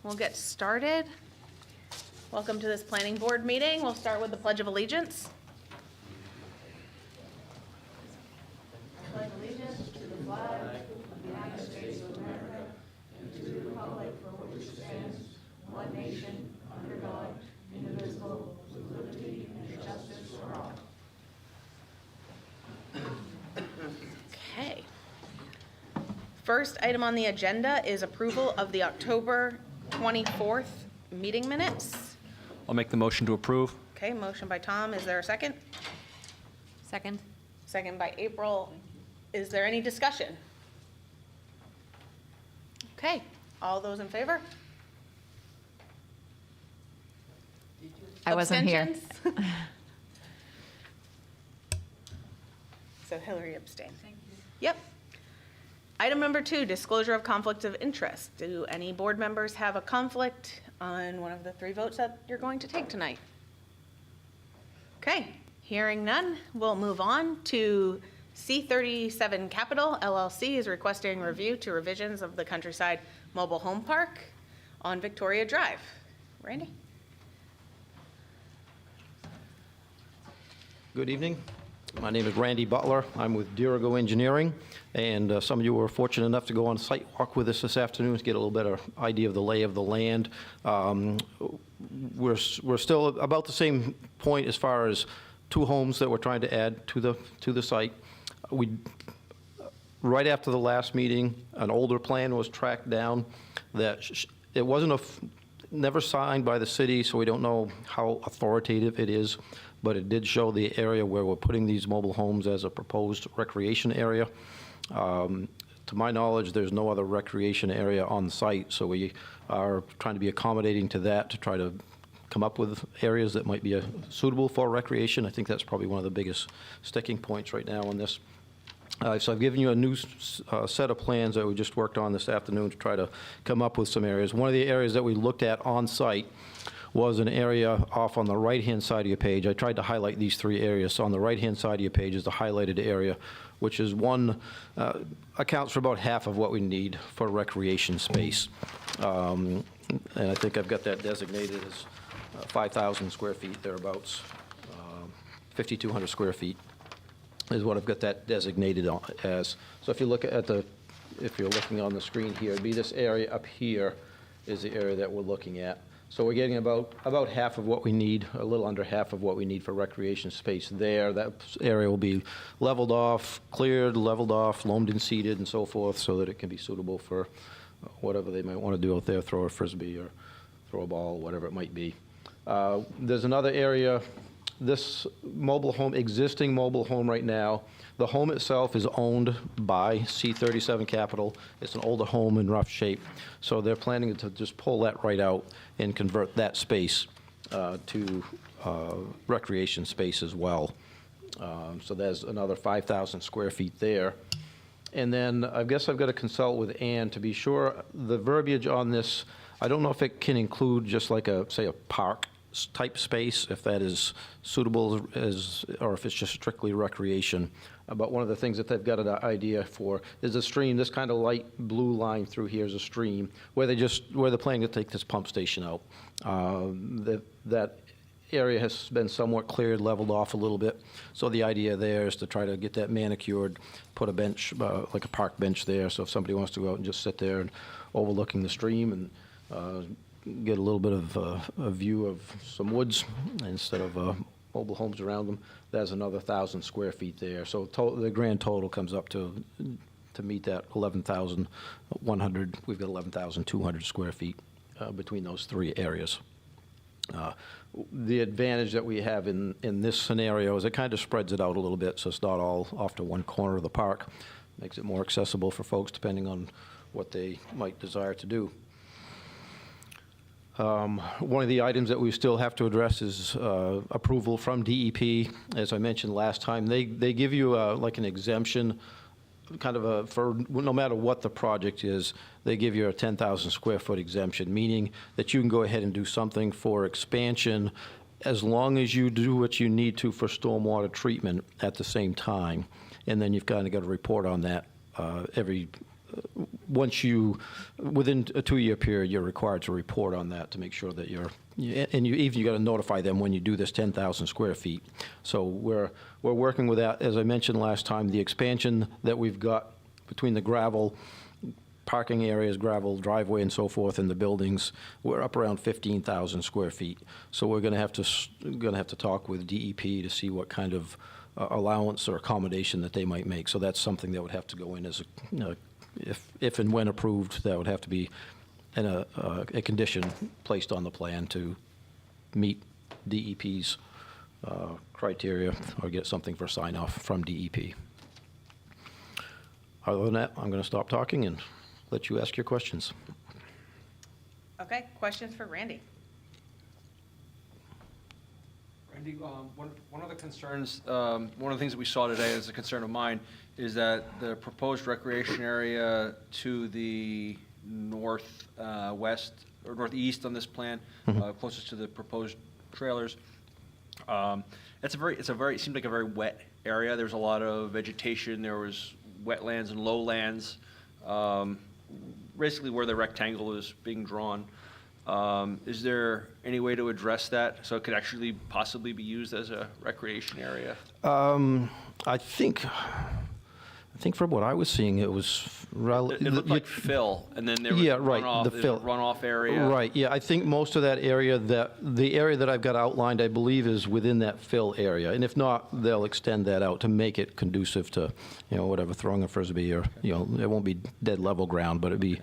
We'll get started. Welcome to this planning board meeting. We'll start with the Pledge of Allegiance. I pledge allegiance to the flag of the United States of America and to the republic for which it stands, one nation, under God, indivisible, with liberty and justice for all. Okay. First item on the agenda is approval of the October 24th meeting minutes. I'll make the motion to approve. Okay, motion by Tom. Is there a second? Second. Second by April. Is there any discussion? Okay, all those in favor? I wasn't here. Abstentions? So Hillary abstained. Thank you. Yep. Item number 2, disclosure of conflicts of interest. Do any board members have a conflict on one of the 3 votes that you're going to take tonight? Okay, hearing none, we'll move on to C37 Capital LLC is requesting review to revisions of the Countryside Mobile Home Park on Victoria Drive. Randy? Good evening. My name is Randy Butler. I'm with Dirigo Engineering, and some of you were fortunate enough to go on a site walk with us this afternoon to get a little better idea of the lay of the land. We're still about the same point as far as 2 homes that we're trying to add to the site. Right after the last meeting, an older plan was tracked down that it wasn't never signed by the city, so we don't know how authoritative it is, but it did show the area where we're putting these mobile homes as a proposed recreation area. To my knowledge, there's no other recreation area on the site, so we are trying to be accommodating to that to try to come up with areas that might be suitable for recreation. I think that's probably one of the biggest sticking points right now on this. So I've given you a new set of plans that we just worked on this afternoon to try to come up with some areas. One of the areas that we looked at on site was an area off on the right-hand side of your page. I tried to highlight these 3 areas. So on the right-hand side of your page is the highlighted area, which is accounts for about half of what we need for recreation space. And I think I've got that designated as 5,000 square feet, thereabouts. 5,200 square feet is what I've got that designated as. So if you look at if you're looking on the screen here, it'd be this area up here is the area that we're looking at. So we're getting about half of what we need, a little under half of what we need for recreation space there. That area will be leveled off, cleared, leveled off, loamed and seeded and so forth so that it can be suitable for whatever they might want to do out there, throw a frisbee or throw a ball, whatever it might be. There's another area, this existing mobile home right now, the home itself is owned by C37 Capital. It's an older home in rough shape. So they're planning to just pull that right out and convert that space to recreation space as well. So there's another 5,000 square feet there. And then I guess I've got to consult with Ann to be sure the verbiage on this, I don't know if it can include just like say a park type space, if that is suitable or if it's just strictly recreation. But one of the things that they've got an idea for is a stream. This kind of light blue line through here is a stream where they're planning to take this pump station out. That area has been somewhat cleared, leveled off a little bit. So the idea there is to try to get that manicured, put a bench, like a park bench there. So if somebody wants to go out and just sit there and overlooking the stream and get a little bit of a view of some woods instead of mobile homes around them. There's another 1,000 square feet there. So the grand total comes up to meet that 11,100. We've got 11,200 square feet between those 3 areas. The advantage that we have in this scenario is it kind of spreads it out a little bit, so it's not all off to one corner of the park. Makes it more accessible for folks depending on what they might desire to do. One of the items that we still have to address is approval from DEP. As I mentioned last time, they give you like an exemption, kind of for no matter what the project is, they give you a 10,000 square foot exemption, meaning that you can go ahead and do something for expansion as long as you do what you need to for stormwater treatment at the same time. And then you've kind of got to report on that every once within a 2-year period, you're required to report on that to make sure that and you got to notify them when you do this 10,000 square feet. So we're working with that. As I mentioned last time, the expansion that we've got between the gravel parking areas, gravel driveway and so forth in the buildings, we're up around 15,000 square feet. So we're going to have to talk with DEP to see what kind of allowance or accommodation that they might make. So that's something that would have to go in as if and when approved, that would have to be a condition placed on the plan to meet DEP's criteria or get something for sign off from DEP. Other than that, I'm going to stop talking and let you ask your questions. Okay, questions for Randy? Randy, one of the concerns, one of the things that we saw today as a concern of mine is that the proposed recreation area to the northwest or northeast on this plan, closest to the proposed trailers, it seemed like a very wet area. There was a lot of vegetation. There was wetlands and lowlands, basically where the rectangle is being drawn. Is there any way to address that so it could actually possibly be used as a recreation area? I think from what I was seeing, it was It looked like fill, and then there was runoff, the there's fill. a runoff area. Right, yeah, I think most of that area, the area that I've got outlined, I believe is within that fill area. And if not, they'll extend that out to make it conducive to, whatever, throwing a Frisbee or, it won't be dead level ground, but it'd be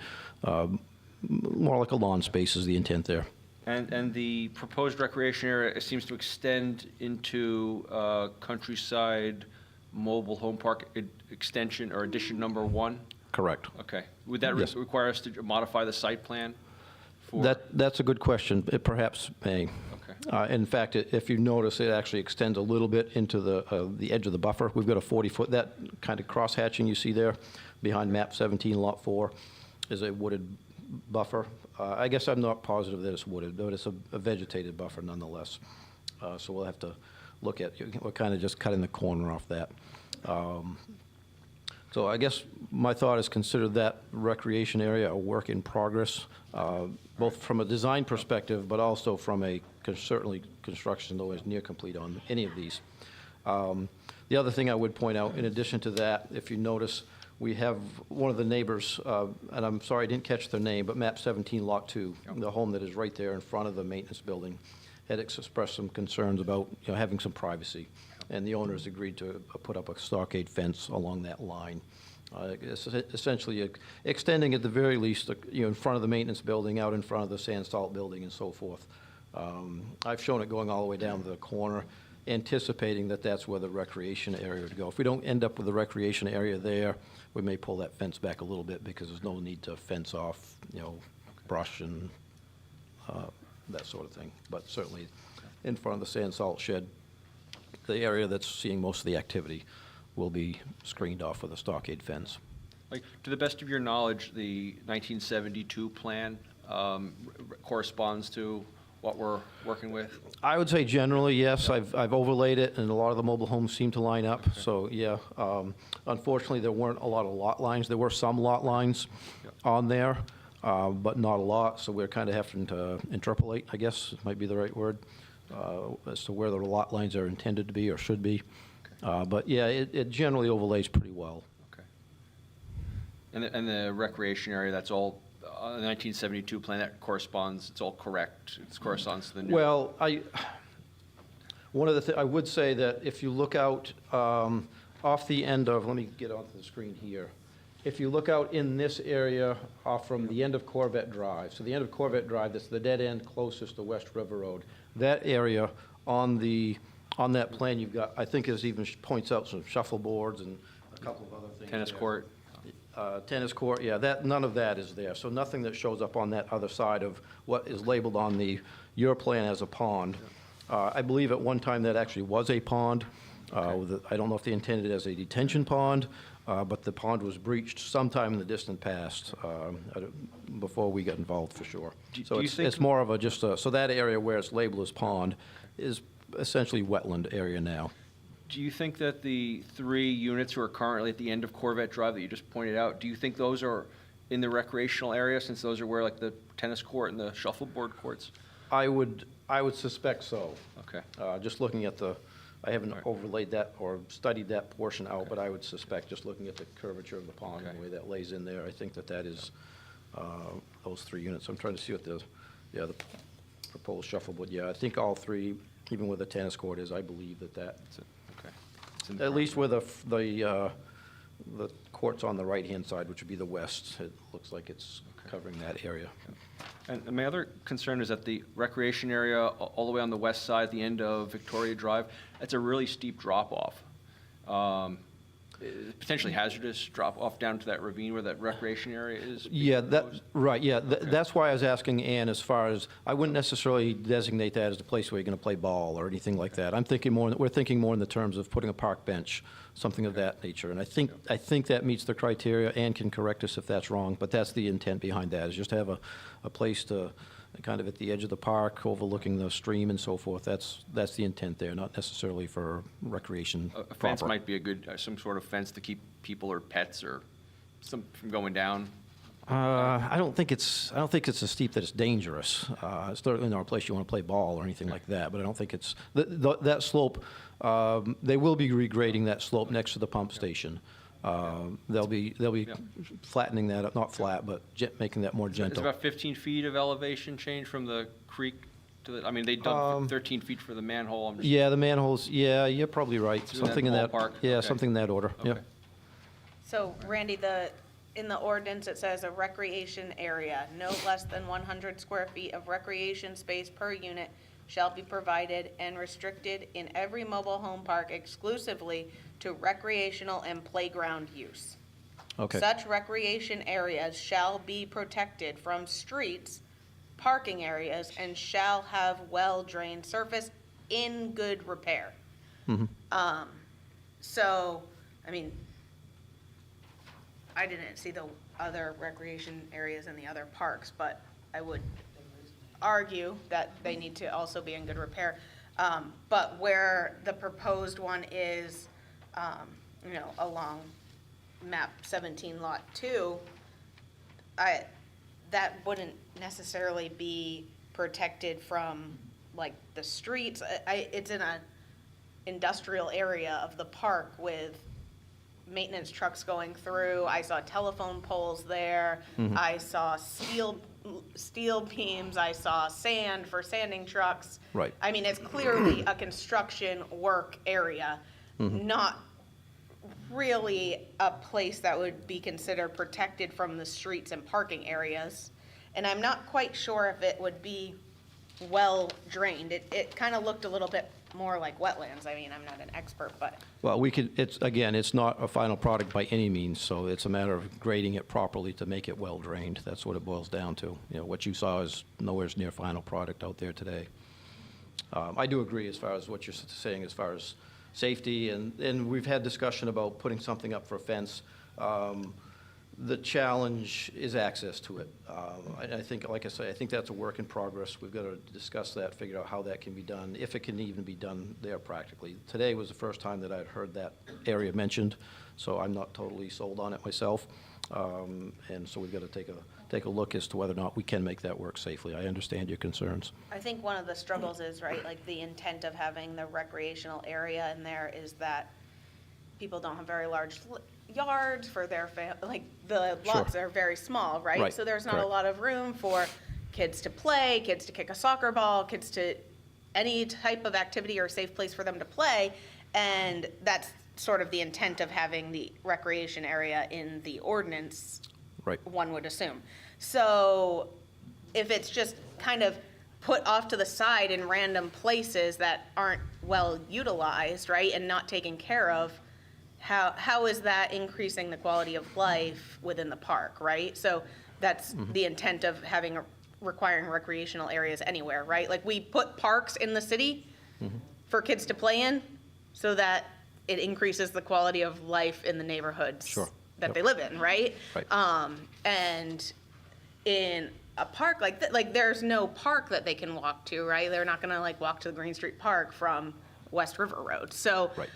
more like a lawn space is the intent there. And the proposed recreation area seems to extend into Countryside Mobile Home Park extension or addition number 1? Correct. Okay. Would that Yes. require us to modify the site plan? That's a good question. It perhaps may. Okay. In fact, if you notice, it actually extends a little bit into the edge of the buffer. We've got a 40-foot, that kind of cross-hatching you see there behind map 17, lot 4, is a wooded buffer. I guess I'm not positive that it's wooded, but it's a vegetated buffer nonetheless. So we'll have to look at, we're kind of just cutting the corner off that. So I guess my thought is consider that recreation area a work in progress, both from a design perspective, but also from certainly construction, though is near complete on any of these. The other thing I would point out, in addition to that, if you notice, we have one of the neighbors, and I'm sorry I didn't catch their name, but map 17, lot 2, the home that is right there in front of the maintenance building, had expressed some concerns about having some privacy. And the owners agreed to put up a stockade fence along that line. It's essentially extending at the very least, in front of the maintenance building, out in front of the sand salt building and so forth. I've shown it going all the way down to the corner, anticipating that that's where the recreation area would go. If we don't end up with the recreation area there, we may pull that fence back a little bit because there's no need to fence off, brush and that sort of thing. But certainly in front of the sand salt shed, the area that's seeing most of the activity will be screened off with a stockade fence. Like, to the best of your knowledge, the 1972 plan corresponds to what we're working with? I would say generally, yes. I've overlaid it, and a lot of the mobile homes seem to line up. Okay. So, yeah. Unfortunately, there weren't a lot of lot lines. There were some lot lines on there, but not a lot. So we're kind of having to interpolate, I guess might be the right word, as to where the lot lines are intended to be or should be. But, yeah, it generally overlays pretty well. Okay. And the recreation area, that's all, the 1972 plan, that corresponds, it's all correct, it corresponds to the new? Well, one of the things, I would say that if you look out off the end of, let me get onto the screen here. If you look out in this area off from the end of Corvette Drive, so the end of Corvette Drive, that's the dead end closest to West River Road, that area on that plan you've got, I think it even points out some shuffleboards and a couple of other things. Tennis there. court? Tennis court, yeah, none of that is there. So nothing that shows up on that other side of what is labeled on your plan as a pond. I believe at one time that actually was a pond. I don't know if they intended it as a detention pond, but the pond was breached sometime in the distant past, before we got involved for sure. So it's more of so that area where it's labeled as pond is essentially wetland area now. Do you think that the 3 units who are currently at the end of Corvette Drive that you just pointed out, do you think those are in the recreational area, since those are where like the tennis court and the shuffleboard courts? I would suspect so. Okay. Just looking at I haven't Right. overlaid that or studied that portion out, but I would suspect, just looking at the curvature of the pond and Okay. the way that lays in there, I think that is those 3 units. I'm trying to see what the proposed shuffleboard, I think all 3, even where the tennis court is, I believe that, That's it. Okay. It's in the at front. least where the court's on the right-hand side, which would be the west, it looks like it's covering that area. And my other concern is that the recreation area all the way on the west side, the end of Victoria Drive, that's a really steep drop-off. Potentially hazardous drop-off down to that ravine where that recreation area is. being Yeah, proposed. right, yeah, Okay. that's why I was asking Ann, as far as, I wouldn't necessarily designate that as the place where you're gonna play ball or anything like that. We're thinking more in the terms of putting a park bench, something of that nature. And I think that meets the criteria. Ann can correct us if that's wrong, but that's the intent behind that, is just have a place to, kind of at the edge of the park, overlooking the stream and so forth. That's the intent there, not necessarily for recreation A fence proper. might be a good, some sort of fence to keep people or pets or some from going down. I don't think it's so steep that it's dangerous. It's certainly not a place you want to play ball or anything like that, but I don't think it's, that slope, they will be regrading that slope next to the pump station. They'll be Yeah. flattening that, not flat, but making that more It's gentle. about 15 feet of elevation change from the creek to the, I mean, they dug 13 feet for the manhole. I'm just- Yeah, the manholes, yeah, you're probably right. It's in that Something in that, ballpark? yeah, Okay. something in that order, yeah. Okay. So Randy, in the ordinance, it says a recreation area, no less than 100 square feet of recreation space per unit shall be provided and restricted in every mobile home park exclusively to recreational and playground use. Okay, Such recreation areas shall be protected from streets, parking areas, and shall have well-drained surface in good repair. So, I mean, I didn't see the other recreation areas in the other parks, but I would argue that they need to also be in good repair. But where the proposed one is, along map 17 lot 2, that wouldn't necessarily be protected from like the streets. It's in a industrial area of the park with maintenance trucks going through. I saw telephone poles there. I saw steel beams. I saw sand for sanding trucks. Right. I mean, it's clearly a construction work area, not really a place that would be considered protected from the streets and parking areas. And I'm not quite sure if it would be well drained. It kind of looked a little bit more like wetlands. I mean, I'm not an expert, but well, it's not a final product by any means, so it's a matter of grading it properly to make it well-drained. That's what it boils down to. What you saw is nowhere near final product out there today. I do agree as far as what you're saying as far as safety, and we've had discussion about putting something up for a fence. The challenge is access to it. I think, like I say, I think that's a work in progress. We've got to discuss that, figure out how that can be done, if it can even be done there practically. Today was the first time that I'd heard that area mentioned, so I'm not totally sold on it myself. And so we've got to take a look as to whether or not we can make that work safely. I understand your concerns. I think one of the struggles is, right, like the intent of having the recreational area in there is that people don't have very large yards for their like the lots are very small, right? Right, So there's not correct. a lot of room for kids to play, kids to kick a soccer ball, kids to any type of activity or safe place for them to play. And that's sort of the intent of having the recreation area in the ordinance, Right. one would assume. So if it's just kind of put off to the side in random places that aren't well utilized, right, and not taken care of, how is that increasing the quality of life within the park, right? So that's the intent of requiring recreational areas anywhere, right? Like we put parks in the city for kids to play in so that it increases the quality of life in the neighborhoods Sure. that Yep. they live in, right? Right. And in a park like that, like there's no park that they can walk to, right? They're not gonna like walk to the Green Street Park from West River Road. So Right.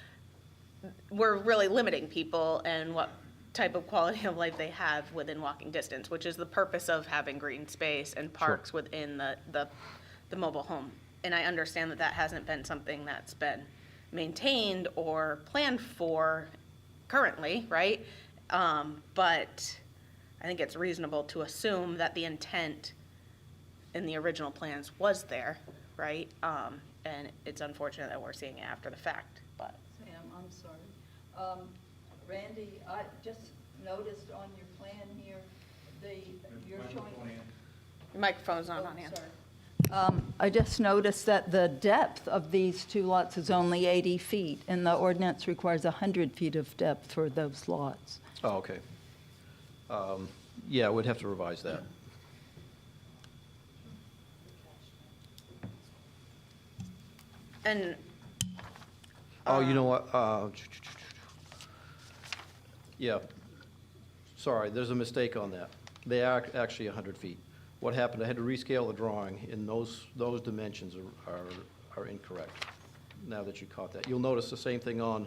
we're really limiting people and what type of quality of life they have within walking distance, which is the purpose of having green space and parks within the mobile home. And I understand that that hasn't been something that's been maintained or planned for currently, right? But I think it's reasonable to assume that the intent in the original plans was there, right? And it's unfortunate that we're seeing it after the fact, but. Sam, I'm sorry. Randy, I just noticed on your plan here, you're showing. Your microphone's not Oh, on yet. sorry. I just noticed that the depth of these two lots is only 80 feet, and the ordinance requires 100 feet of depth for those lots. Oh, okay. Yeah, we'd have to revise that. And, Oh, you know what? Yeah, sorry, there's a mistake on that. They are actually 100 feet. What happened, I had to rescale the drawing, and those dimensions are incorrect, now that you caught that. You'll notice the same thing on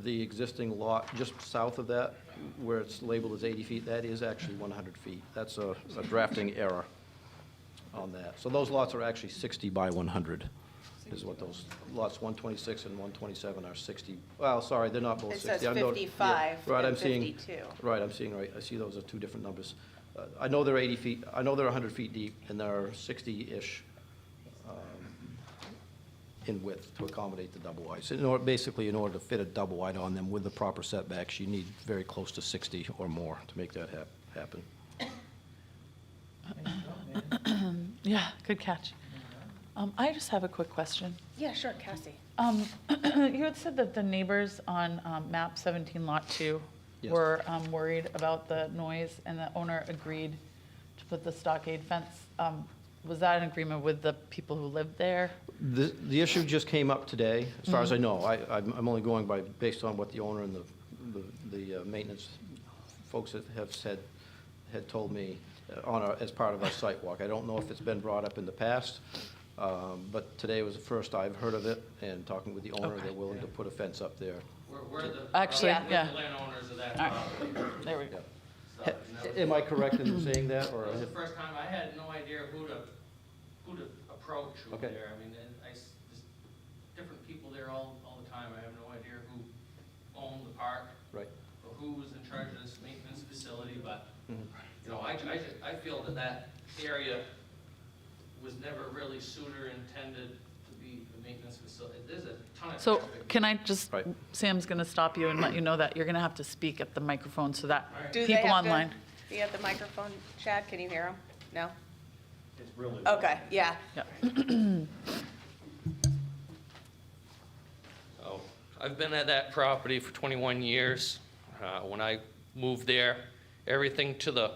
the existing lot just south of that, where it's labeled as 80 feet. That is actually 100 feet. That's a drafting error on that. So those lots are actually 60 by 100, is what those lots 126 and 127 are 60. Well, sorry, they're not both it 60. says I know- 55 yeah, right, and I'm seeing- 52. Right, I'm seeing, right, I see those are two different numbers. I know they're 80 feet, I know they're 100 feet deep, and they're 60-ish in width to accommodate the double wide. So basically, in order to fit a double wide on them with the proper setbacks, you need very close to 60 or more to make that happen. Yeah, good catch. I just have a quick question. Yeah, sure, Cassie. You had said that the neighbors on map 17, lot 2 Yes. were worried about the noise, and the owner agreed to put the stockade fence. Was that an agreement with the people who lived there? The issue just came up today, as far as I know. I'm only going by, based on what the owner and the maintenance folks have said, had told me as part of our site walk. I don't know if it's been brought up in the past, but today was the first I've heard of it, and talking with the owner, Okay. they're willing to put a fence up there. We're the, Actually, we're yeah. the landowners of that All right. property. There we go. So, and that was- Am I correct in saying that, or? That was the first time, I had no idea who to approach over Okay. there. I mean, and just different people there all the time. I have no idea who owned the park Right. or who was in charge of this maintenance facility, but, Mhm. you know, I feel that area was never really suited or intended to be a maintenance facility. There's a ton of So traffic. can I just, Right. Sam's going to stop you and let you know that you're going to have to speak at the microphone so that Do they people have to online. be at the microphone, Chad? Can you hear him? No? It's really. Okay, yeah. Yeah. So, I've been at that property for 21 years. When I moved there, everything to the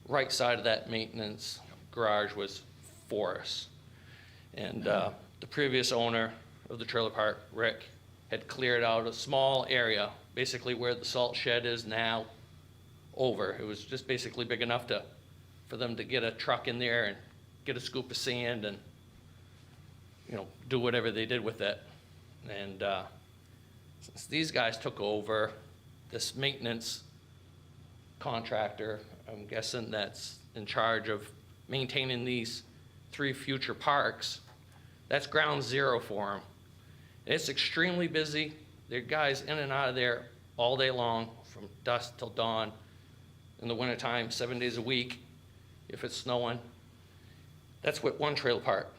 right side of that maintenance garage was forest. And the previous owner of the trailer park, Rick, had cleared out a small area, basically where the salt shed is now, over. It was just basically big enough for them to get a truck in there and get a scoop of sand and, you know, do whatever they did with it. And since these guys took over, this maintenance contractor, I'm guessing that's in charge of maintaining these 3 future parks, that's ground zero for them. It's extremely busy. There are guys in and out of there all day long, from dusk till dawn. In the wintertime, 7 days a week, if it's snowing. That's what one trailer park.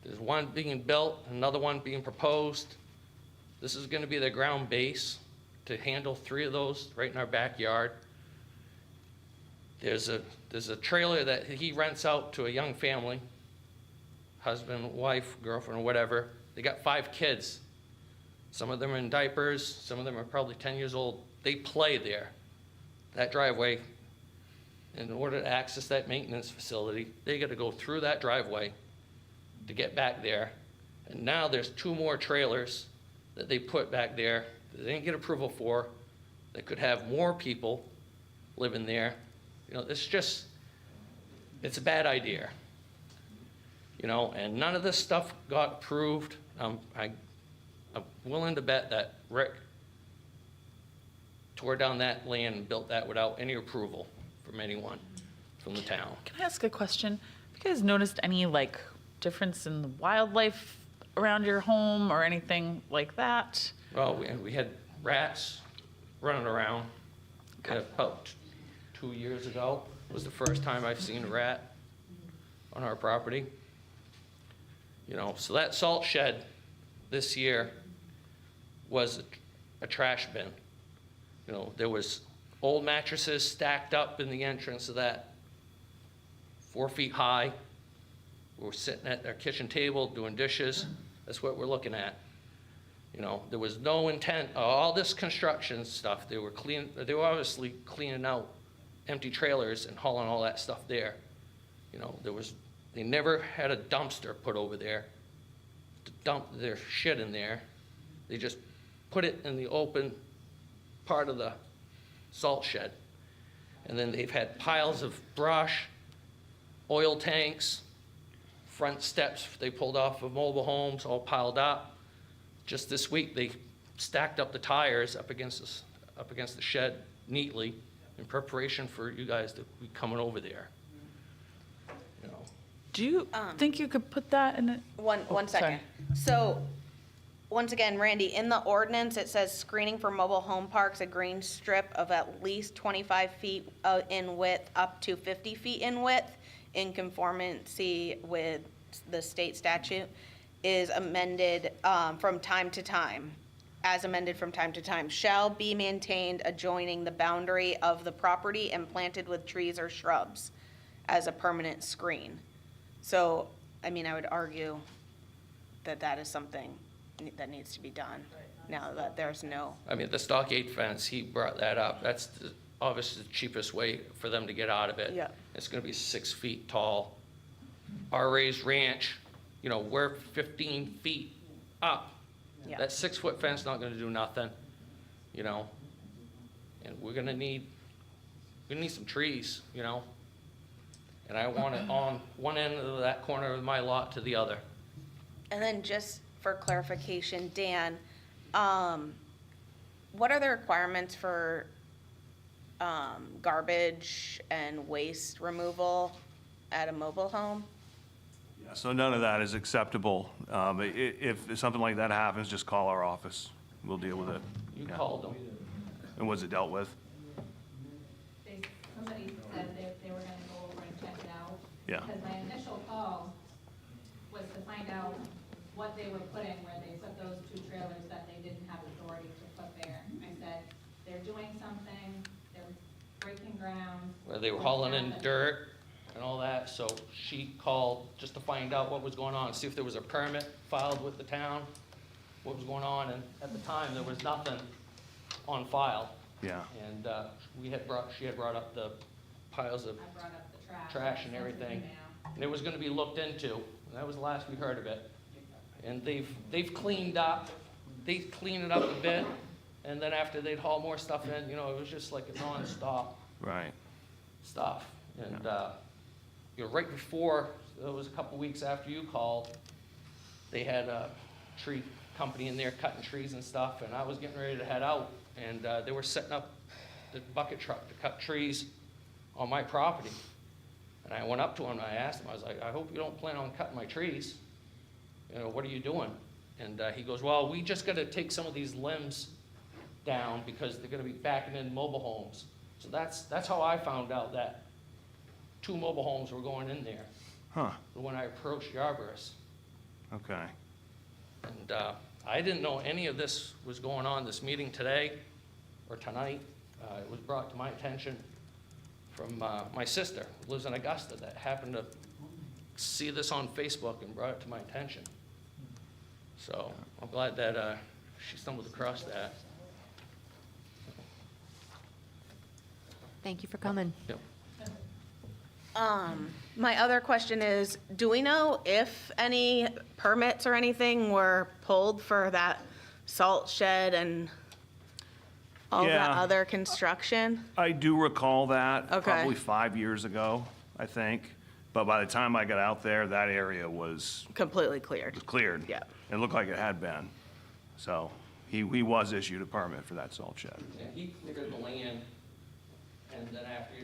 There's one being built, another one being proposed. This is gonna be the ground base to handle 3 of those right in our backyard. There's a trailer that he rents out to a young family, husband, wife, girlfriend, or whatever. They got 5 kids. Some of them are in diapers, some of them are probably 10 years old. They play there. That driveway, in order to access that maintenance facility, they gotta go through that driveway to get back there. And now there's 2 more trailers that they put back there that they didn't get approval for, that could have more people living there. You know, it's a bad idea. You know, and none of this stuff got approved. I'm willing to bet that Rick tore down that land and built that without any approval from anyone from the town. Can I ask a question? Have you guys noticed any like difference in the wildlife around your home or anything like that? Well, we had rats running around. About 2 years ago was the first time I've seen a rat on our property. You know, so that salt shed this year was a trash bin. You know, there was old mattresses stacked up in the entrance of that, 4 feet high. We were sitting at our kitchen table doing dishes. That's what we're looking at. You know, there was no intent, all this construction stuff, they were obviously cleaning out empty trailers and hauling all that stuff there. You know, they never had a dumpster put over there to dump their shit in there. They just put it in the open part of the salt shed. And then they've had piles of brush, oil tanks, front steps they pulled off of mobile homes, all piled up. Just this week, they stacked up the tires up against the shed neatly in preparation for you guys to be coming over there. You know, Do you think you could put that in a? One sorry. second. So, once again, Randy, in the ordinance, it says screening for mobile home parks, a green strip of at least 25 feet in width up to 50 feet in width, in conformity with the state statute, is amended from time to time, as amended from time to time, shall be maintained adjoining the boundary of the property and planted with trees or shrubs as a permanent screen. So, I mean, I would argue that that is something that needs to be done now that there's no. I mean, the stockade fence, he brought that up. That's obviously the cheapest way for them to get out of it. Yeah. It's gonna be 6 feet tall. Our raised ranch, you know, we're 15 feet up. Yeah. That 6-foot fence not gonna do nothing, you know? And we're gonna need some trees, you know? And I want it on one end of that corner of my lot to the other. And then just for clarification, Dan, what are the requirements for garbage and waste removal at a mobile home? Yeah, so none of that is acceptable. If something like that happens, just call our office. We'll deal with it. You Yeah. called them. And was it dealt with? Somebody said they were gonna go over and check it out. Yeah. Because my initial call was to find out what they were putting where they put those 2 trailers that they didn't have authority to put there. I said, they're doing something, they're breaking ground. Where they were hauling in dirt and all that, so she called just to find out what was going on, see if there was a permit filed with the town, what was going on, and at the time, there was nothing on file. Yeah. And she had brought up the piles of I brought up the trash. trash and everything, and it was gonna be looked into, and that was the last we heard of it. And they've cleaned up, they cleaned it up a bit, and then after they'd haul more stuff in, you know, it was just like a nonstop Right. stuff. And, you know, right before, it was a couple weeks after you called, they had a tree company in there cutting trees and stuff, and I was getting ready to head out, and they were setting up the bucket truck to cut trees on my property. And I went up to him and I asked him, I was like, I hope you don't plan on cutting my trees. You know, what are you doing? And he goes, well, we just gotta take some of these limbs down because they're gonna be backing in mobile homes. So that's how I found out that 2 mobile homes were going in there Huh, when I approached the arborist. okay. And I didn't know any of this was going on, this meeting today or tonight. It was brought to my attention from my sister, who lives in Augusta, that happened to see this on Facebook and brought it to my attention. So I'm glad that she stumbled across that. Thank you for coming. Yep. My other question is, do we know if any permits or anything were pulled for that salt shed and all that Yeah. other construction? I do recall that. Okay. Probably 5 years ago, I think. But by the time I got out there, that area was Completely cleared? cleared. Yeah. It looked like it had been. So, He was issued a permit for that salt shed. And he cleared the land, and then after,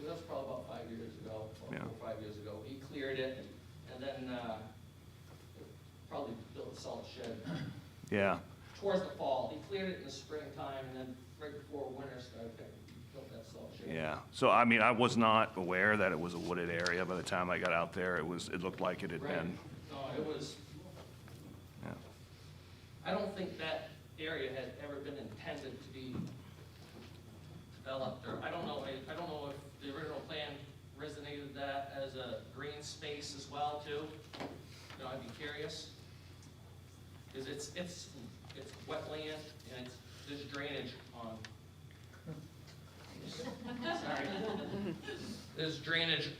that was probably about 5 years ago, or Yeah. 4 or 5 years ago, he cleared it, and then probably built a salt shed Yeah. towards the fall. He cleared it in the springtime, and then right before winter started, he built that salt shed. Yeah, so I mean, I was not aware that it was a wooded area by the time I got out there. It looked like it had Right. been, No, it was, yeah. I don't think that area had ever been intended to be developed, or I don't know if the original plan resonated that as a green space as well, too. You know, I'd be curious. Because it's wetland, and there's drainage on, sorry. There's drainage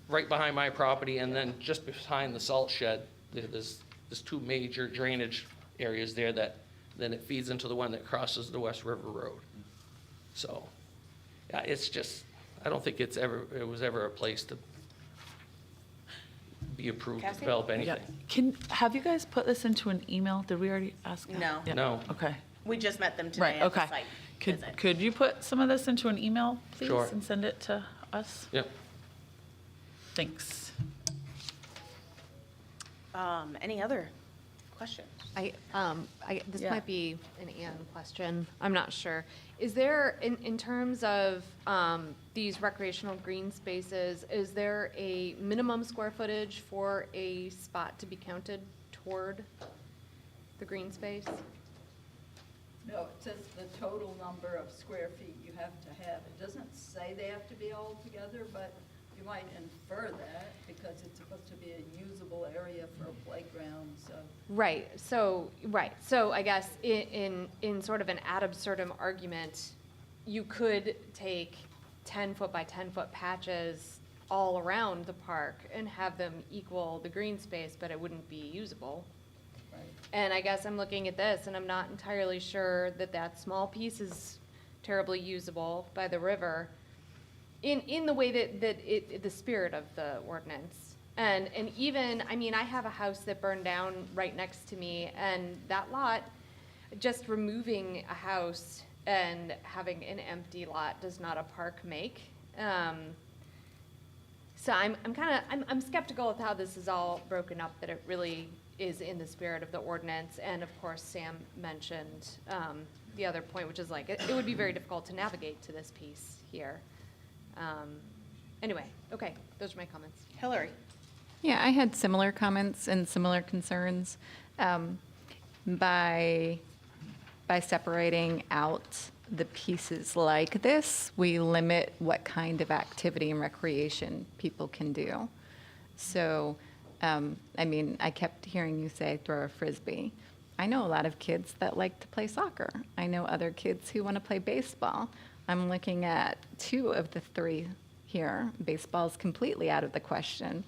right behind my property, and then just behind the salt shed, there's two major drainage areas there that, then it feeds into the one that crosses the West River Road. So, yeah, it's just, I don't think it was ever a place to be approved to Cassie? develop anything. Have you guys put this into an email? Did we already ask? No. Yeah. No. Okay. We just met them today Right, at the okay. site Could, visit. could you put some of this into an email, please? Sure. And send it to us? Yep. Thanks. Any other questions? This Yeah. might be an Ann question, I'm not sure. Is there, in terms of these recreational green spaces, is there a minimum square footage for a spot to be counted toward the green space? No, it says the total number of square feet you have to have. It doesn't say they have to be all together, but you might infer that because it's supposed to be a usable area for a playground, so. Right, so I guess in sort of an ad absurdum argument, you could take 10-foot by 10-foot patches all around the park and have them equal the green space, but it wouldn't be usable. Right. And I guess I'm looking at this, and I'm not entirely sure that that small piece is terribly usable by the river in the way that the spirit of the ordinance. And even, I mean, I have a house that burned down right next to me, and that lot, just removing a house and having an empty lot does not a park make. So I'm skeptical of how this is all broken up, that it really is in the spirit of the ordinance. And of course, Sam mentioned the other point, which is like, it would be very difficult to navigate to this piece here. Anyway, okay, those are my comments. Hillary? Yeah, I had similar comments and similar concerns. By separating out the pieces like this, we limit what kind of activity and recreation people can do. So, I mean, I kept hearing you say throw a Frisbee. I know a lot of kids that like to play soccer. I know other kids who want to play baseball. I'm looking at 2 of the 3 here. Baseball's completely out of the question.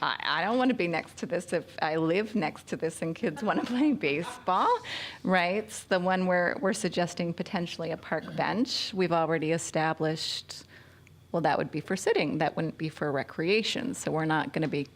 I don't want to be next to this if I live next to this and kids want to play baseball, right? It's the one where we're suggesting potentially a park bench. We've already established, well, that would be for sitting. That wouldn't be for recreation. So we're not going to be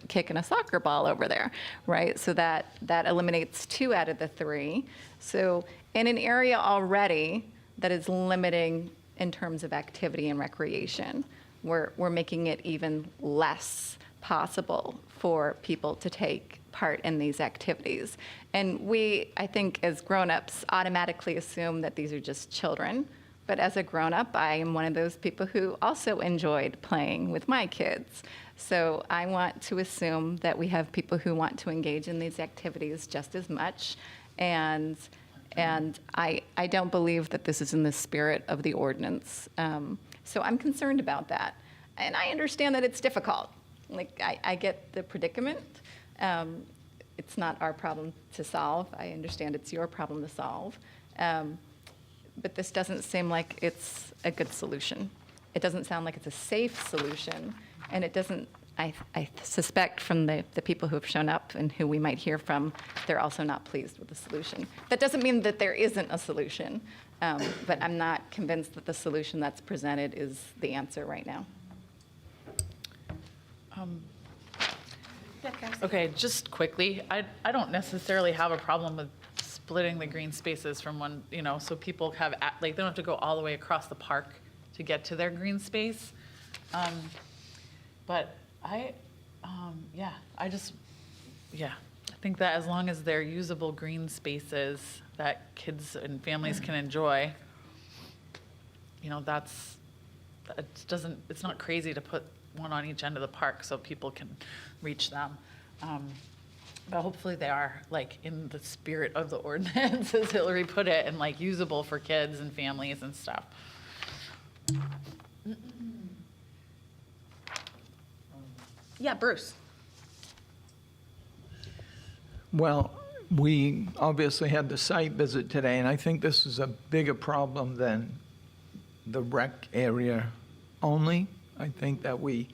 kicking a soccer ball over there, right? So that eliminates 2 out of the 3. So in an area already that is limiting in terms of activity and recreation, we're making it even less possible for people to take part in these activities. And we, I think, as grown-ups, automatically assume that these are just children. But as a grown-up, I am one of those people who also enjoyed playing with my kids. So I want to assume that we have people who want to engage in these activities just as much. And I don't believe that this is in the spirit of the ordinance. So I'm concerned about that. And I understand that it's difficult. Like, I get the predicament. It's not our problem to solve. I understand it's your problem to solve. But this doesn't seem like it's a good solution. It doesn't sound like it's a safe solution. And it doesn't, I suspect from the people who have shown up and who we might hear from, they're also not pleased with the solution. That doesn't mean that there isn't a solution, but I'm not convinced that the solution that's presented is the answer right now. Okay, just quickly, I don't necessarily have a problem with splitting the green spaces from one, so people have, like, they don't have to go all the way across the park to get to their green space. But I think that as long as they're usable green spaces that kids and families can enjoy, it's not crazy to put one on each end of the park so people can reach them. But hopefully they are like in the spirit of the ordinance, as Hillary put it, and like usable for kids and families and stuff. Yeah, Bruce. Well, we obviously had the site visit today, and I think this is a bigger problem than the rec area only. I think that we,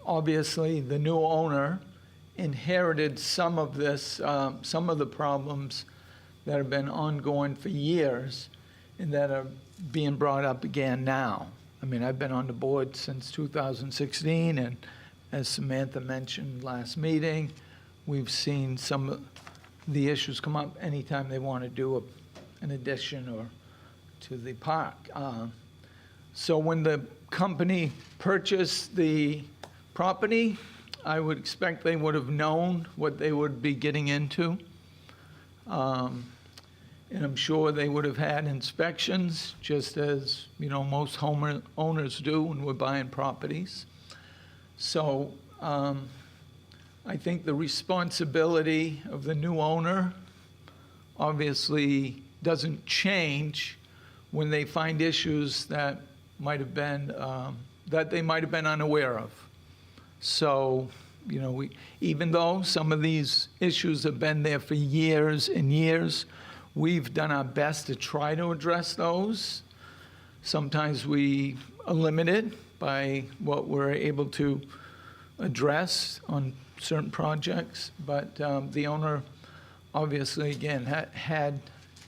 obviously, the new owner inherited some of this, some of the problems that have been ongoing for years and that are being brought up again now. I mean, I've been on the board since 2016, and as Samantha mentioned last meeting, we've seen some of the issues come up anytime they want to do an addition or to the park. So when the company purchased the property, I would expect they would have known what they would be getting into. And I'm sure they would have had inspections, just as, most owners do when we're buying properties. So I think the responsibility of the new owner obviously doesn't change when they find issues that might have been, that they might have been unaware of. So, even though some of these issues have been there for years and years, we've done our best to try to address those. Sometimes we are limited by what we're able to address on certain projects, but the owner obviously, again, had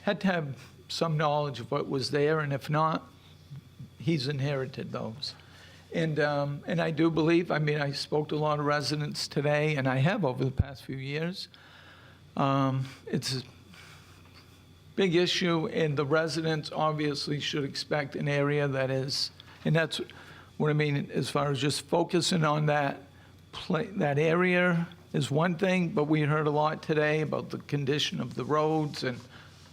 to have some knowledge of what was there, and if not, he's inherited those. And I do believe, I spoke to a lot of residents today, and I have over the past few years. It's a big issue, and the residents obviously should expect an area that is, and that's what I mean as far as just focusing on that area is one thing, but we heard a lot today about the condition of the roads and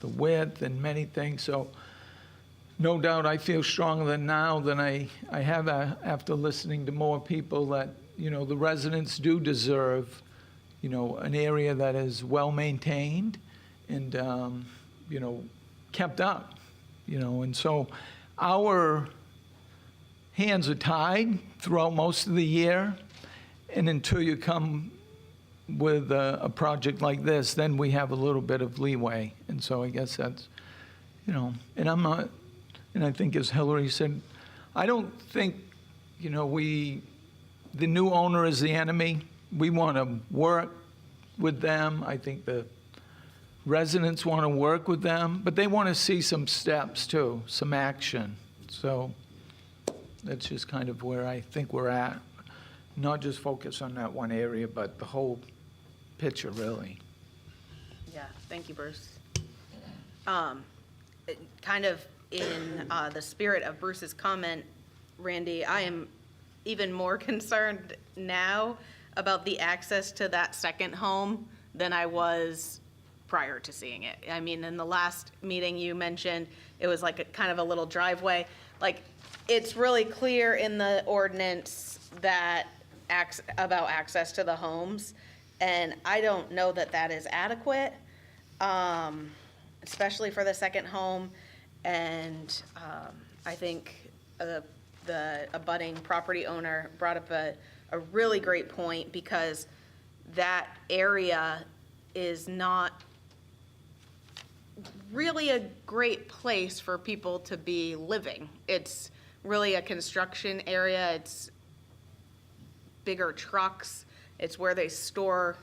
the width and many things. So no doubt I feel stronger now than I have after listening to more people that, the residents do deserve, an area that is well-maintained and, kept up, And so our hands are tied throughout most of the year, and until you come with a project like this, then we have a little bit of leeway. And so I guess that's, and I'm not, and I think as Hillary said, I don't think, the new owner is the enemy. We want to work with them. I think the residents want to work with them, but they want to see some steps too, some action. So that's just kind of where I think we're at. Not just focus on that one area, but the whole picture, really. Yeah, thank you, Bruce. Kind of in the spirit of Bruce's comment, Randy, I am even more concerned now about the access to that second home than I was prior to seeing it. I mean, in the last meeting you mentioned, it was like a kind of a little driveway. Like, it's really clear in the ordinance that about access to the homes, and I don't know that that is adequate, especially for the second home. And I think the abutting property owner brought up a really great point, because that area is not really a great place for people to be living. It's really a construction area. It's bigger trucks. It's where they store,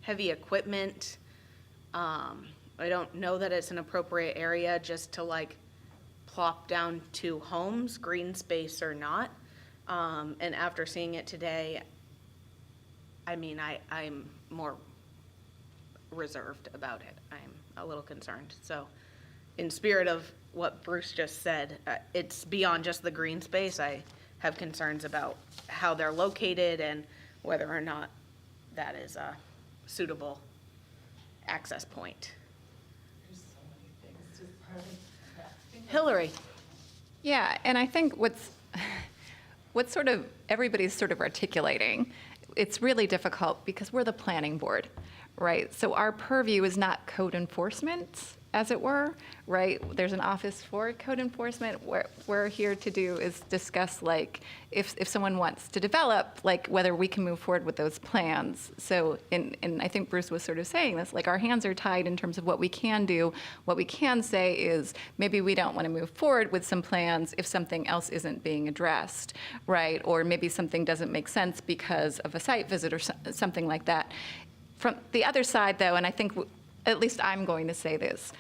heavy equipment. I don't know that it's an appropriate area just to plop down two homes, green space or not. And after seeing it today, I mean, I'm more reserved about it. I'm a little concerned. So in spirit of what Bruce just said, it's beyond just the green space. I have concerns about how they're located and whether or not that is a suitable access point. Hillary? Yeah, and I think what's sort of, everybody's sort of articulating, it's really difficult because we're the planning board, right? So our purview is not code enforcement, as it were, right? There's an office for code enforcement. What we're here to do is discuss, like, if someone wants to develop, like, whether we can move forward with those plans. So, and I think Bruce was sort of saying this, like, our hands are tied in terms of what we can do. What we can say is maybe we don't want to move forward with some plans if something else isn't being addressed, right? Or maybe something doesn't make sense because of a site visit or something like that. From the other side, though, and I think at least I'm going to say this,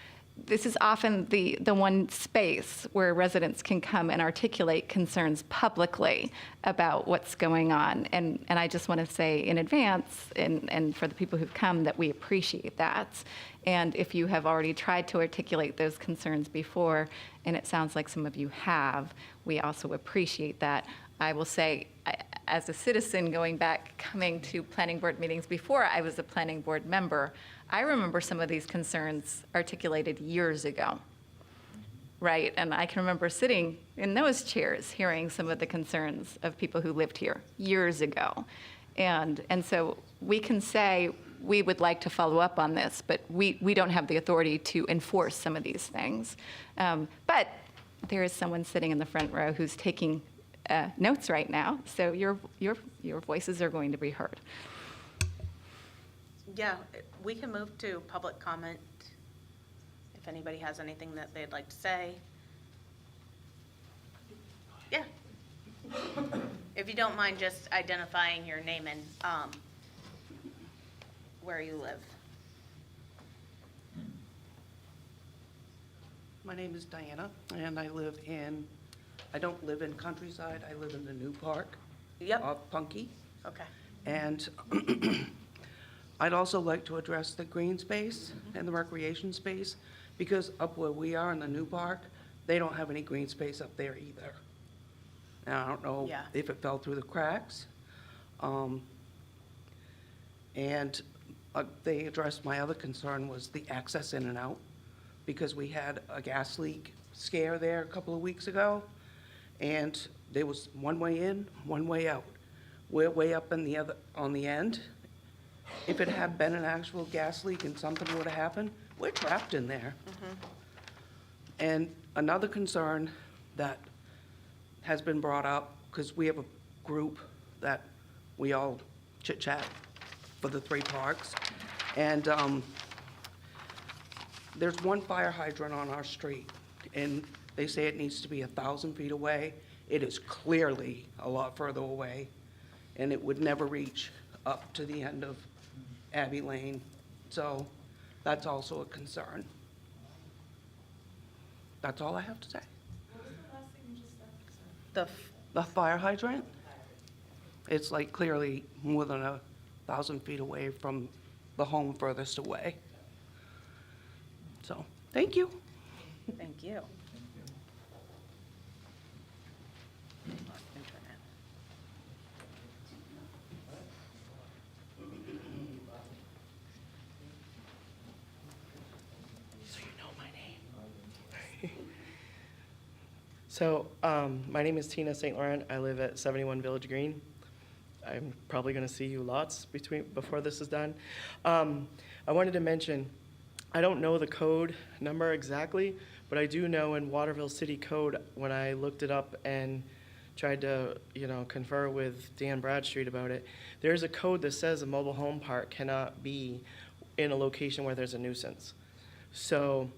this is often the one space where residents can come and articulate concerns publicly about what's going on. And I just want to say in advance, and for the people who've come, that we appreciate that. And if you have already tried to articulate those concerns before, and it sounds like some of you have, we also appreciate that. I will say, as a citizen going back, coming to planning board meetings before I was a planning board member, I remember some of these concerns articulated years ago, right? And I can remember sitting in those chairs hearing some of the concerns of people who lived here years ago. And so we can say we would like to follow up on this, but we don't have the authority to enforce some of these things. But there is someone sitting in the front row who's taking notes right now, so your voices are going to be heard. Yeah, we can move to public comment if anybody has anything that they'd like to say. Yeah. If you don't mind just identifying your name and where you live. My name is Diana, and I don't live in Countryside, I live in the new park. Yep. Off Punky. Okay. And I'd also like to address the green space and the recreation space, because up where we are in the new park, they don't have any green space up there either. And I don't know Yeah. if it fell through the cracks. And they addressed my other concern was the access in and out, because we had a gas leak scare there a couple of weeks ago, and there was one way in, one way out. We're way up in on the end. If it had been an actual gas leak and something would have happened, we're trapped in there. And another concern that has been brought up, because we have a group that we all chit-chat for the 3 parks, and there's one fire hydrant on our street, and they say it needs to be 1,000 feet away. It is clearly a lot further away, and it would never reach up to the end of Abbey Lane. So that's also a concern. That's all I have to say. The fire hydrant, it's like clearly more than 1,000 feet away from the home furthest away. So, thank you. Thank you. So you know my name. So, my name is Tina St. Laurent. I live at 71 Village Green. I'm probably going to see you lots before this is done. I wanted to mention, I don't know the code number exactly, but I do know in Waterville City Code, when I looked it up and tried to, confer with Dan Bradstreet about it, there's a code that says a mobile home park cannot be in a location where there's a nuisance. So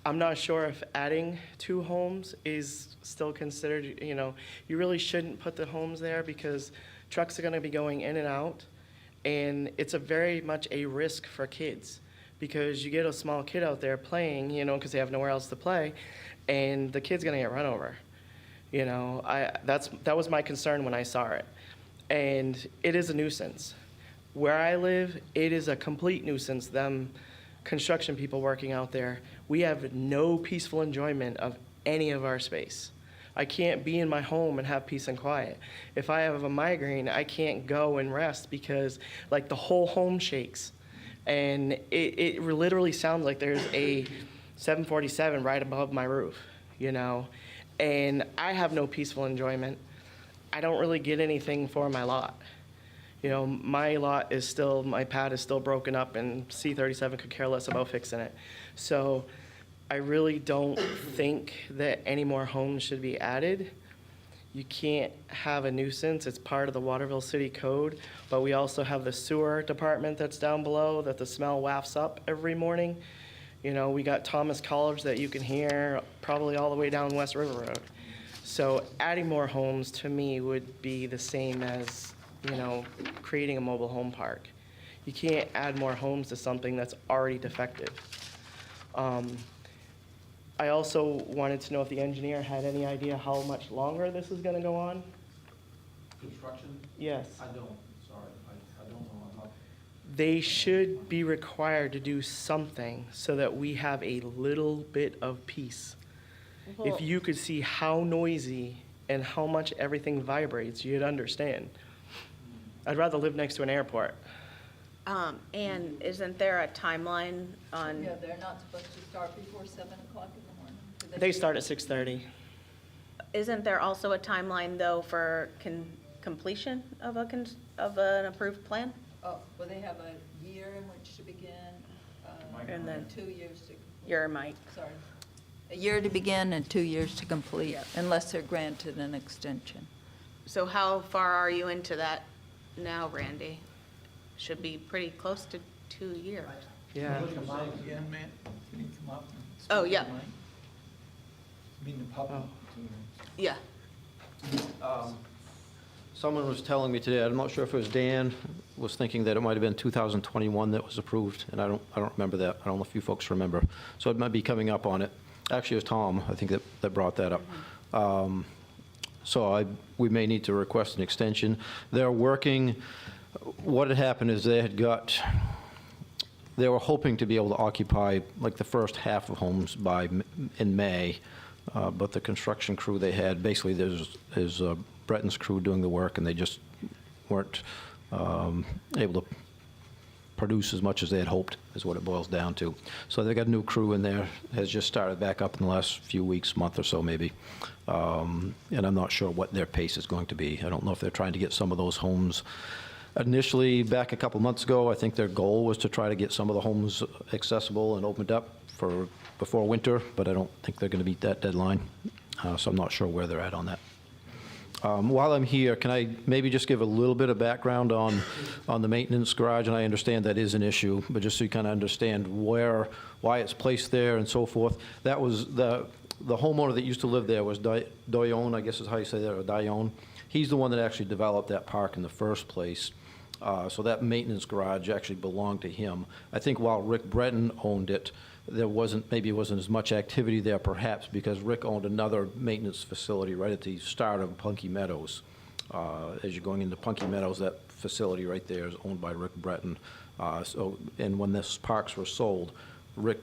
I'm not sure if adding 2 homes is still considered, you really shouldn't put the homes there because trucks are going to be going in and out, and it's very much a risk for kids because you get a small kid out there playing, because they have nowhere else to play, and the kid's going to get run over. That was my concern when I saw it, and it is a nuisance. Where I live, it is a complete nuisance, them construction people working out there. We have no peaceful enjoyment of any of our space. I can't be in my home and have peace and quiet. If I have a migraine, I can't go and rest because like the whole home shakes. And it literally sounds like there's a 747 right above my roof, you know? And I have no peaceful enjoyment. I don't really get anything for my lot. You know, my lot is still, my pad is still broken up and C37 could care less about fixing it. So I really don't think that any more homes should be added. You can't have a nuisance, it's part of the Waterville City Code, but we also have the sewer department that's down below that the smell wafts up every morning. You know, we got Thomas College that you can hear probably all the way down West River Road. So adding more homes to me would be the same as, you know, creating a mobile home park. You can't add more homes to something that's already defective. I also wanted to know if the engineer had any idea how much longer this is gonna go on? Construction? Yes. I don't, sorry, I don't know. I'm not. They should be required to do something so that we have a little bit of peace. Well- If you could see how noisy and how much everything vibrates, you'd understand. I'd rather live next to an airport. And isn't there a timeline on, Yeah, they're not supposed to start before 7 o'clock in the morning. Do They start at 6:30. isn't there also a timeline though for completion of of an approved plan? Oh, well, they have a year in which to begin, And then- and 2 years to, Your mic. sorry. A year to begin and 2 years to complete, Yep. unless they're granted an extension. So how far are you into that now, Randy? Should be pretty close to 2 years. Yeah. Come out again, man. Can you come up? and speak Oh, to yeah. the mic? I mean, the public. Yeah. Someone was telling me today, I'm not sure if it was Dan, was thinking that it might have been 2021 that was approved, and I don't remember that. I don't know if you folks remember. So it might be coming up on it. Actually, it was Tom, I think, that brought that up. So we may need to request an extension. They're working, what had happened is they were hoping to be able to occupy like the first half of homes in May, but the construction crew they had, basically there's Breton's crew doing the work, and they just weren't able to produce as much as they had hoped, is what it boils down to. So they got a new crew in there, has just started back up in the last few weeks, month or so maybe. And I'm not sure what their pace is going to be. I don't know if they're trying to get some of those homes. Initially, back a couple months ago, I think their goal was to try to get some of the homes accessible and opened up before winter, but I don't think they're going to meet that deadline. So I'm not sure where they're at on that. While I'm here, can I maybe just give a little bit of background on the maintenance garage? And I understand that is an issue, but just so you kind of understand why it's placed there and so forth. That was the homeowner that used to live there was Doyon, I guess is how you say that, or Dion. He's the one that actually developed that park in the first place. So that maintenance garage actually belonged to him. I think while Rick Breton owned it, maybe it wasn't as much activity there perhaps because Rick owned another maintenance facility right at the start of Punky Meadows. As you're going into Punky Meadows, that facility right there is owned by Rick Breton. And when these parks were sold, Rick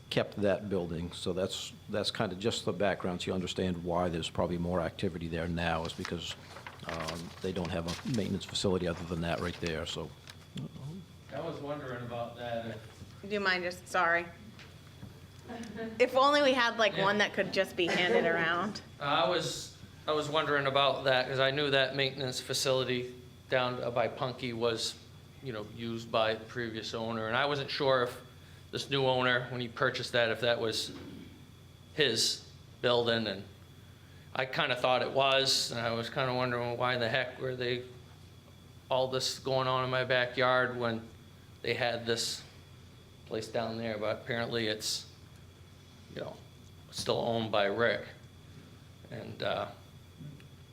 kept that building. So that's kind of just the background, so you understand why there's probably more activity there now is because they don't have a maintenance facility other than that right there, so. I was wondering about that. Do you mind sorry. If only we had like one that could just be handed around. I was wondering about that, because I knew that maintenance facility down by Punky was, used by the previous owner, and I wasn't sure if this new owner, when he purchased that, if that was his building, and I kind of thought it was, and I was kind of wondering why the heck were they, all this going on in my backyard when they had this place down there, but apparently it's, still owned by Rick. And,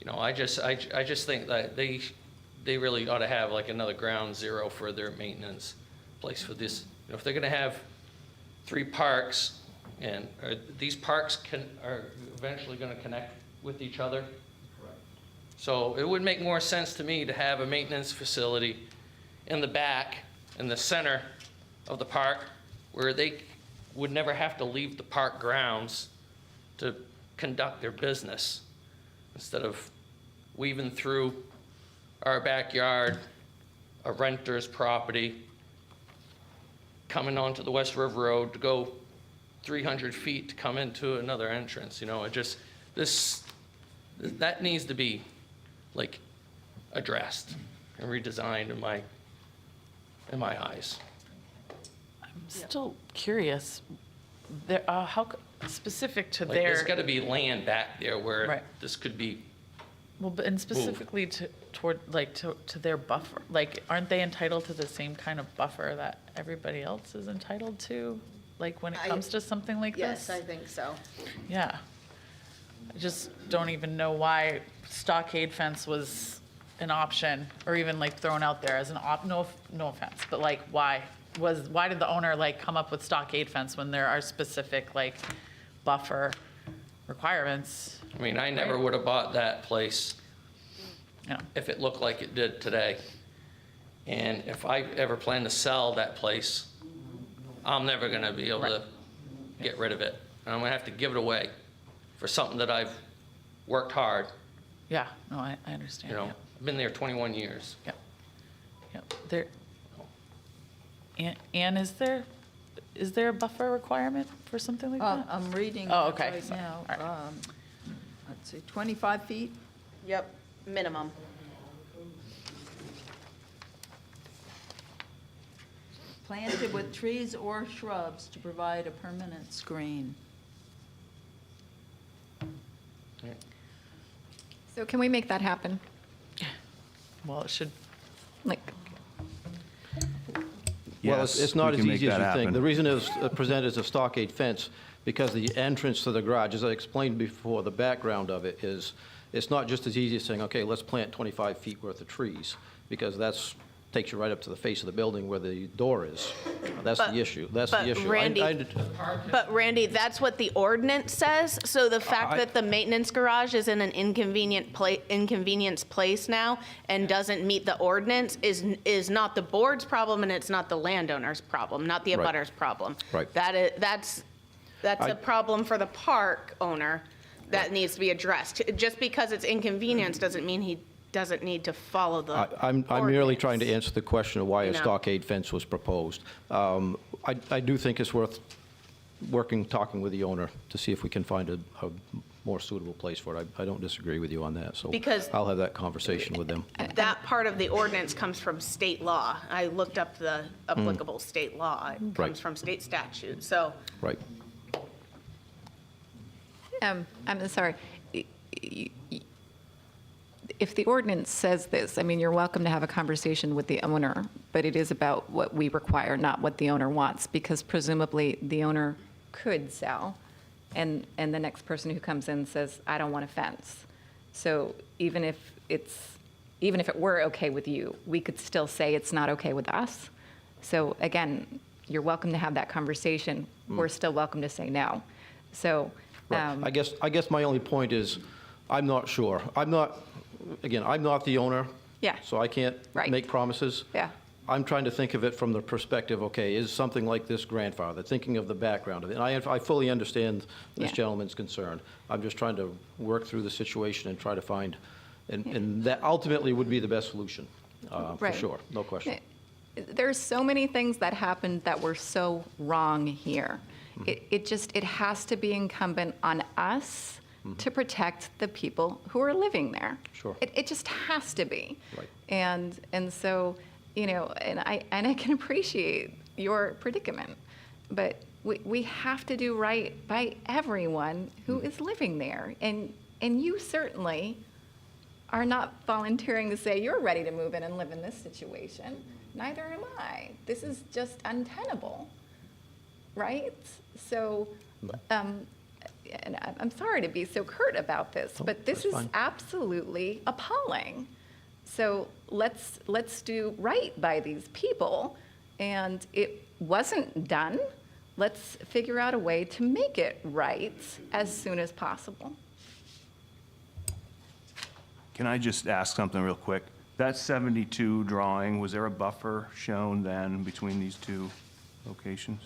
I just think that they really ought to have like another ground zero for their maintenance place for this. If they're gonna have 3 parks, and these parks are eventually gonna connect with each other. Correct. So it would make more sense to me to have a maintenance facility in the back, in the center of the park, where they would never have to leave the park grounds to conduct their business, instead of weaving through our backyard, a renter's property, coming onto the West River Road to go 300 feet to come into another entrance, it just, that needs to be, like, addressed and redesigned in my eyes. I'm still curious, there, specific to Like, their. there's gotta be land back there where Right. this could be, Well, but and specifically toward to their buffer, like, aren't they entitled to the same kind of buffer that everybody else is entitled to? Like, when it comes to something like this? think so. Yeah. I just don't even know why stockade fence was an option, or even like thrown out there as an no offense, but like, why did the owner like come up with stockade fence when there are specific like buffer requirements? I mean, I never would have bought that place Yeah. if it looked like it did today. And if I ever plan to sell that place, I'm never gonna be able to get rid of it. And I'm gonna have to give it away for something that I've worked hard, Yeah, no, I understand. Yeah. I've been there 21 years. Yep. Yep. There. Ann, is there a buffer requirement for something like that? I'm reading Oh, it okay, right sorry. now. All right. Let's see, 25 feet? Yep, minimum. Planted with trees or shrubs to provide a permanent screen. So can we make that happen? Well, it should. Like, Well, Yes, it's not we as can make easy as that you think. happen. The reason it was presented as a stockade fence, because the entrance to the garage, as I explained before, the background of it is, it's not just as easy as saying, okay, let's plant 25 feet worth of trees, because takes you right up to the face of the building where the door is. That's But- the issue. That's but the issue. Randy- But Randy, that's what the ordinance says, so the fact that the maintenance garage is in an inconvenience place now and doesn't meet the ordinance is not the board's problem, and it's not the landowner's problem, not the Right. abutter's problem. Right. That's I- a problem for the park owner that needs to be addressed. Just because it's inconvenience doesn't mean he doesn't need to follow the I'm merely trying to ordinance. answer the question of why You a know. stockade fence was proposed. I do think it's worth talking with the owner to see if we can find a more suitable place for it. I don't disagree with you on that, so Because- I'll have that conversation with them. That part of the ordinance comes from state law. I looked up the applicable state law. It Right. comes from state statute, so. Right. I'm sorry. If the ordinance says this, I mean, you're welcome to have a conversation with the owner, but it is about what we require, not what the owner wants, because presumably the owner could sell, and the next person who comes in says, I don't want a fence. So even if it were okay with you, we could still say it's not okay with us. So again, you're welcome to have that conversation. We're still welcome to say no. So, Right. I guess my only point is, I'm not sure. I'm not the owner. Yeah. So I can't Right. make promises. Yeah. I'm trying to think of it from the perspective, okay, is something like this grandfather, thinking of the background of it. And I fully understand this Yeah. gentleman's concern. I'm just trying to work through the situation and try to find, and that ultimately would be the best solution, for Right. sure, no question. There's so many things that happened that were so wrong here. It has to be incumbent on us to protect the people who are living there. Sure. It just has to be. Right. And so, and I can appreciate your predicament, but we have to do right by everyone who is living there. And you certainly are not volunteering to say you're ready to move in and live in this situation. Neither am I. This is just untenable, right? So, and I'm sorry to be so curt about this, but this that's is fine. absolutely appalling. So let's do right by these people, and it wasn't done. Let's figure out a way to make it right as soon as possible. Can I just ask something real quick? That 72 drawing, was there a buffer shown then between these two locations?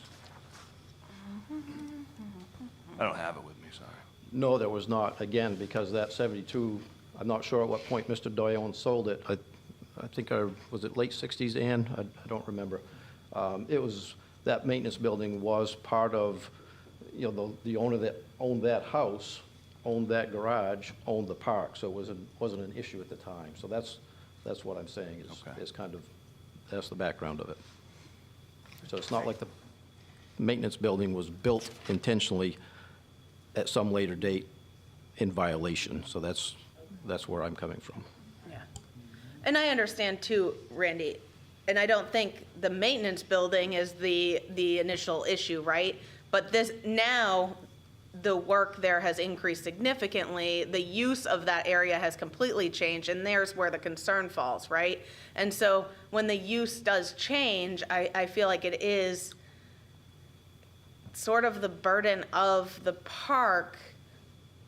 I don't have it with me, sorry. No, there was not, again, because that 72, I'm not sure at what point Mr. Doyon sold it. I think, was it late 60s, Ann? I don't remember. It was, that maintenance building was part of, you know, the owner that owned that house, owned that garage, owned the park, so it wasn't an issue at the time. So that's what I'm saying, is kind of, that's the background of it. So it's not like the maintenance building was built intentionally at some later date in violation. So that's where I'm coming from. Yeah. And I understand too, Randy, and I don't think the maintenance building is the initial issue, right? But this, now, the work there has increased significantly, the use of that area has completely changed, and there's where the concern falls, right? And so when the use does change, I feel like it is sort of the burden of the park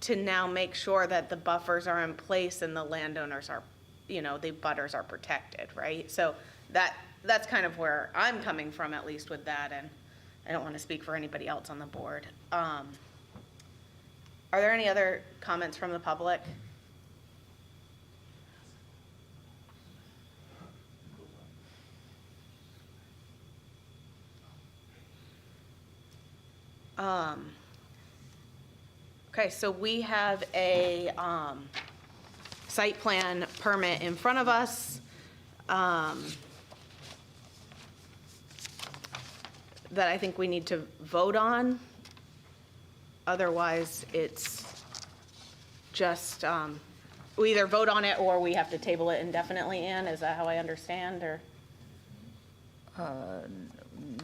to now make sure that the buffers are in place and the landowners are, you know, the butters are protected, right? So that's kind of where I'm coming from, at least with that, and I don't want to speak for anybody else on the board. Are there any other comments from the public? Okay, so we have a site plan permit in front of us that I think we need to vote on. Otherwise, it's just, we either vote on it or we have to table it indefinitely, Ann? Is that how I understand, or?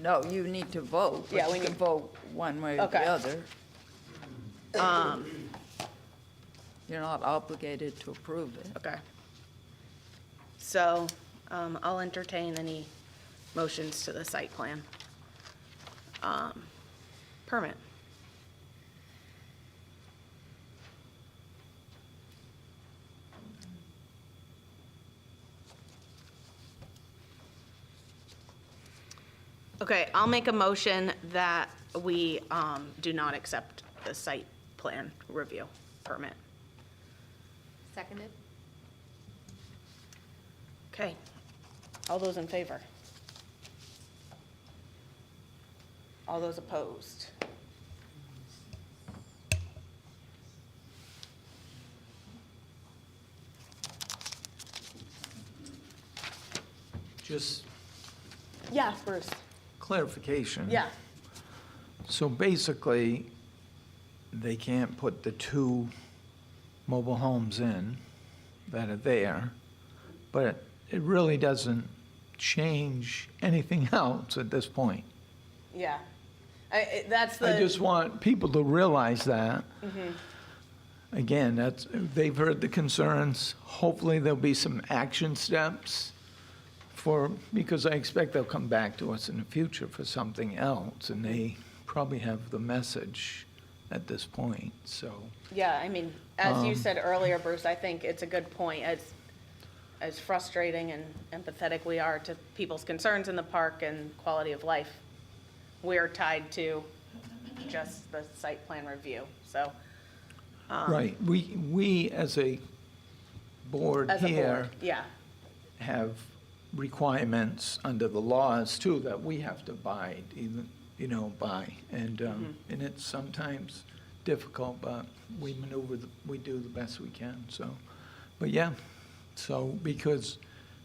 No, you need to vote. Yeah, but we you can need- vote one way or Okay. the other. You're not obligated to approve it. Okay. So, I'll entertain any motions to the site plan permit. Okay, I'll make a motion that we do not accept the site plan review permit. Seconded? Okay, all those in favor? All those opposed? Just Yeah, Bruce. clarification. Yeah. So basically, they can't put the two mobile homes in that are there, but it really doesn't change anything else at this point. Yeah. That's the. I just want people to realize that. Again, they've heard the concerns. Hopefully, there'll be some action steps because I expect they'll come back to us in the future for something else, and they probably have the message at this point, so. Yeah, I mean, as you said earlier, Bruce, I think it's a good point. As frustrating and empathetic we are to people's concerns in the park and quality of life, we're tied to just the site plan review, so. Right, we as a board As a here board, yeah, have requirements under the laws too that we have to abide, even, by. And it's sometimes difficult, but we we do the best we can, so. But yeah, so because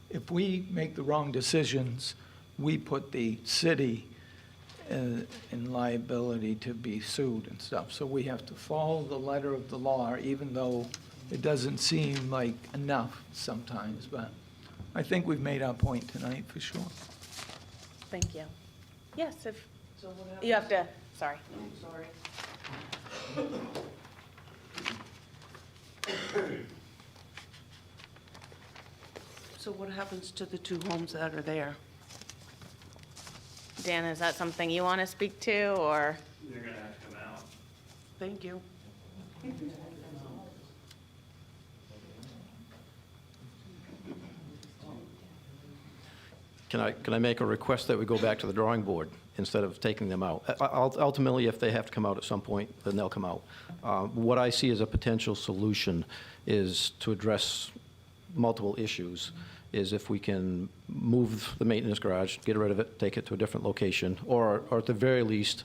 if we make the wrong decisions, we put the city in liability to be sued and stuff. So we have to follow the letter of the law, even though it doesn't seem like enough sometimes, but I think we've made our point tonight for sure. thank you. Yes, if, you have to, sorry. So what happens to the two homes that are there? Dan, is that something you want to speak to, or? They're gonna have to come out. Thank you. Can I make a request that we go back to the drawing board instead of taking them out? Ultimately, if they have to come out at some point, then they'll come out. What I see as a potential solution is to address multiple issues, is if we can move the maintenance garage, get rid of it, take it to a different location, or at the very least,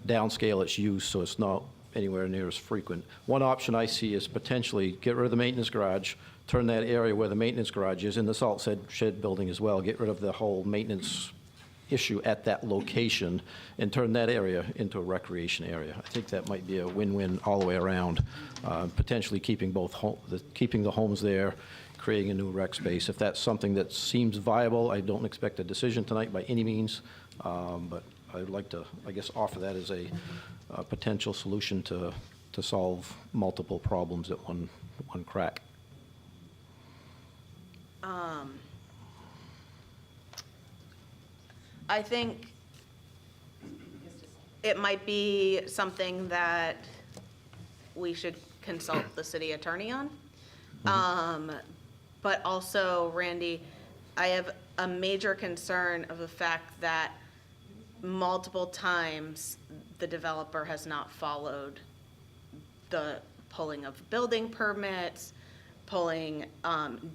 downscale its use so it's not anywhere near as frequent. One option I see is potentially get rid of the maintenance garage, turn that area where the maintenance garage is in the salt shed building as well, get rid of the whole maintenance issue at that location, and turn that area into a recreation area. I think that might be a win-win all the way around, potentially keeping keeping the homes there, creating a new rec space. If that's something that seems viable, I don't expect a decision tonight by any means, but I'd like to, I guess, offer that as a potential solution to solve multiple problems at one crack. I think it might be something that we should consult the city attorney on. But also, Randy, I have a major concern of the fact that multiple times the developer has not followed the pulling of building permits,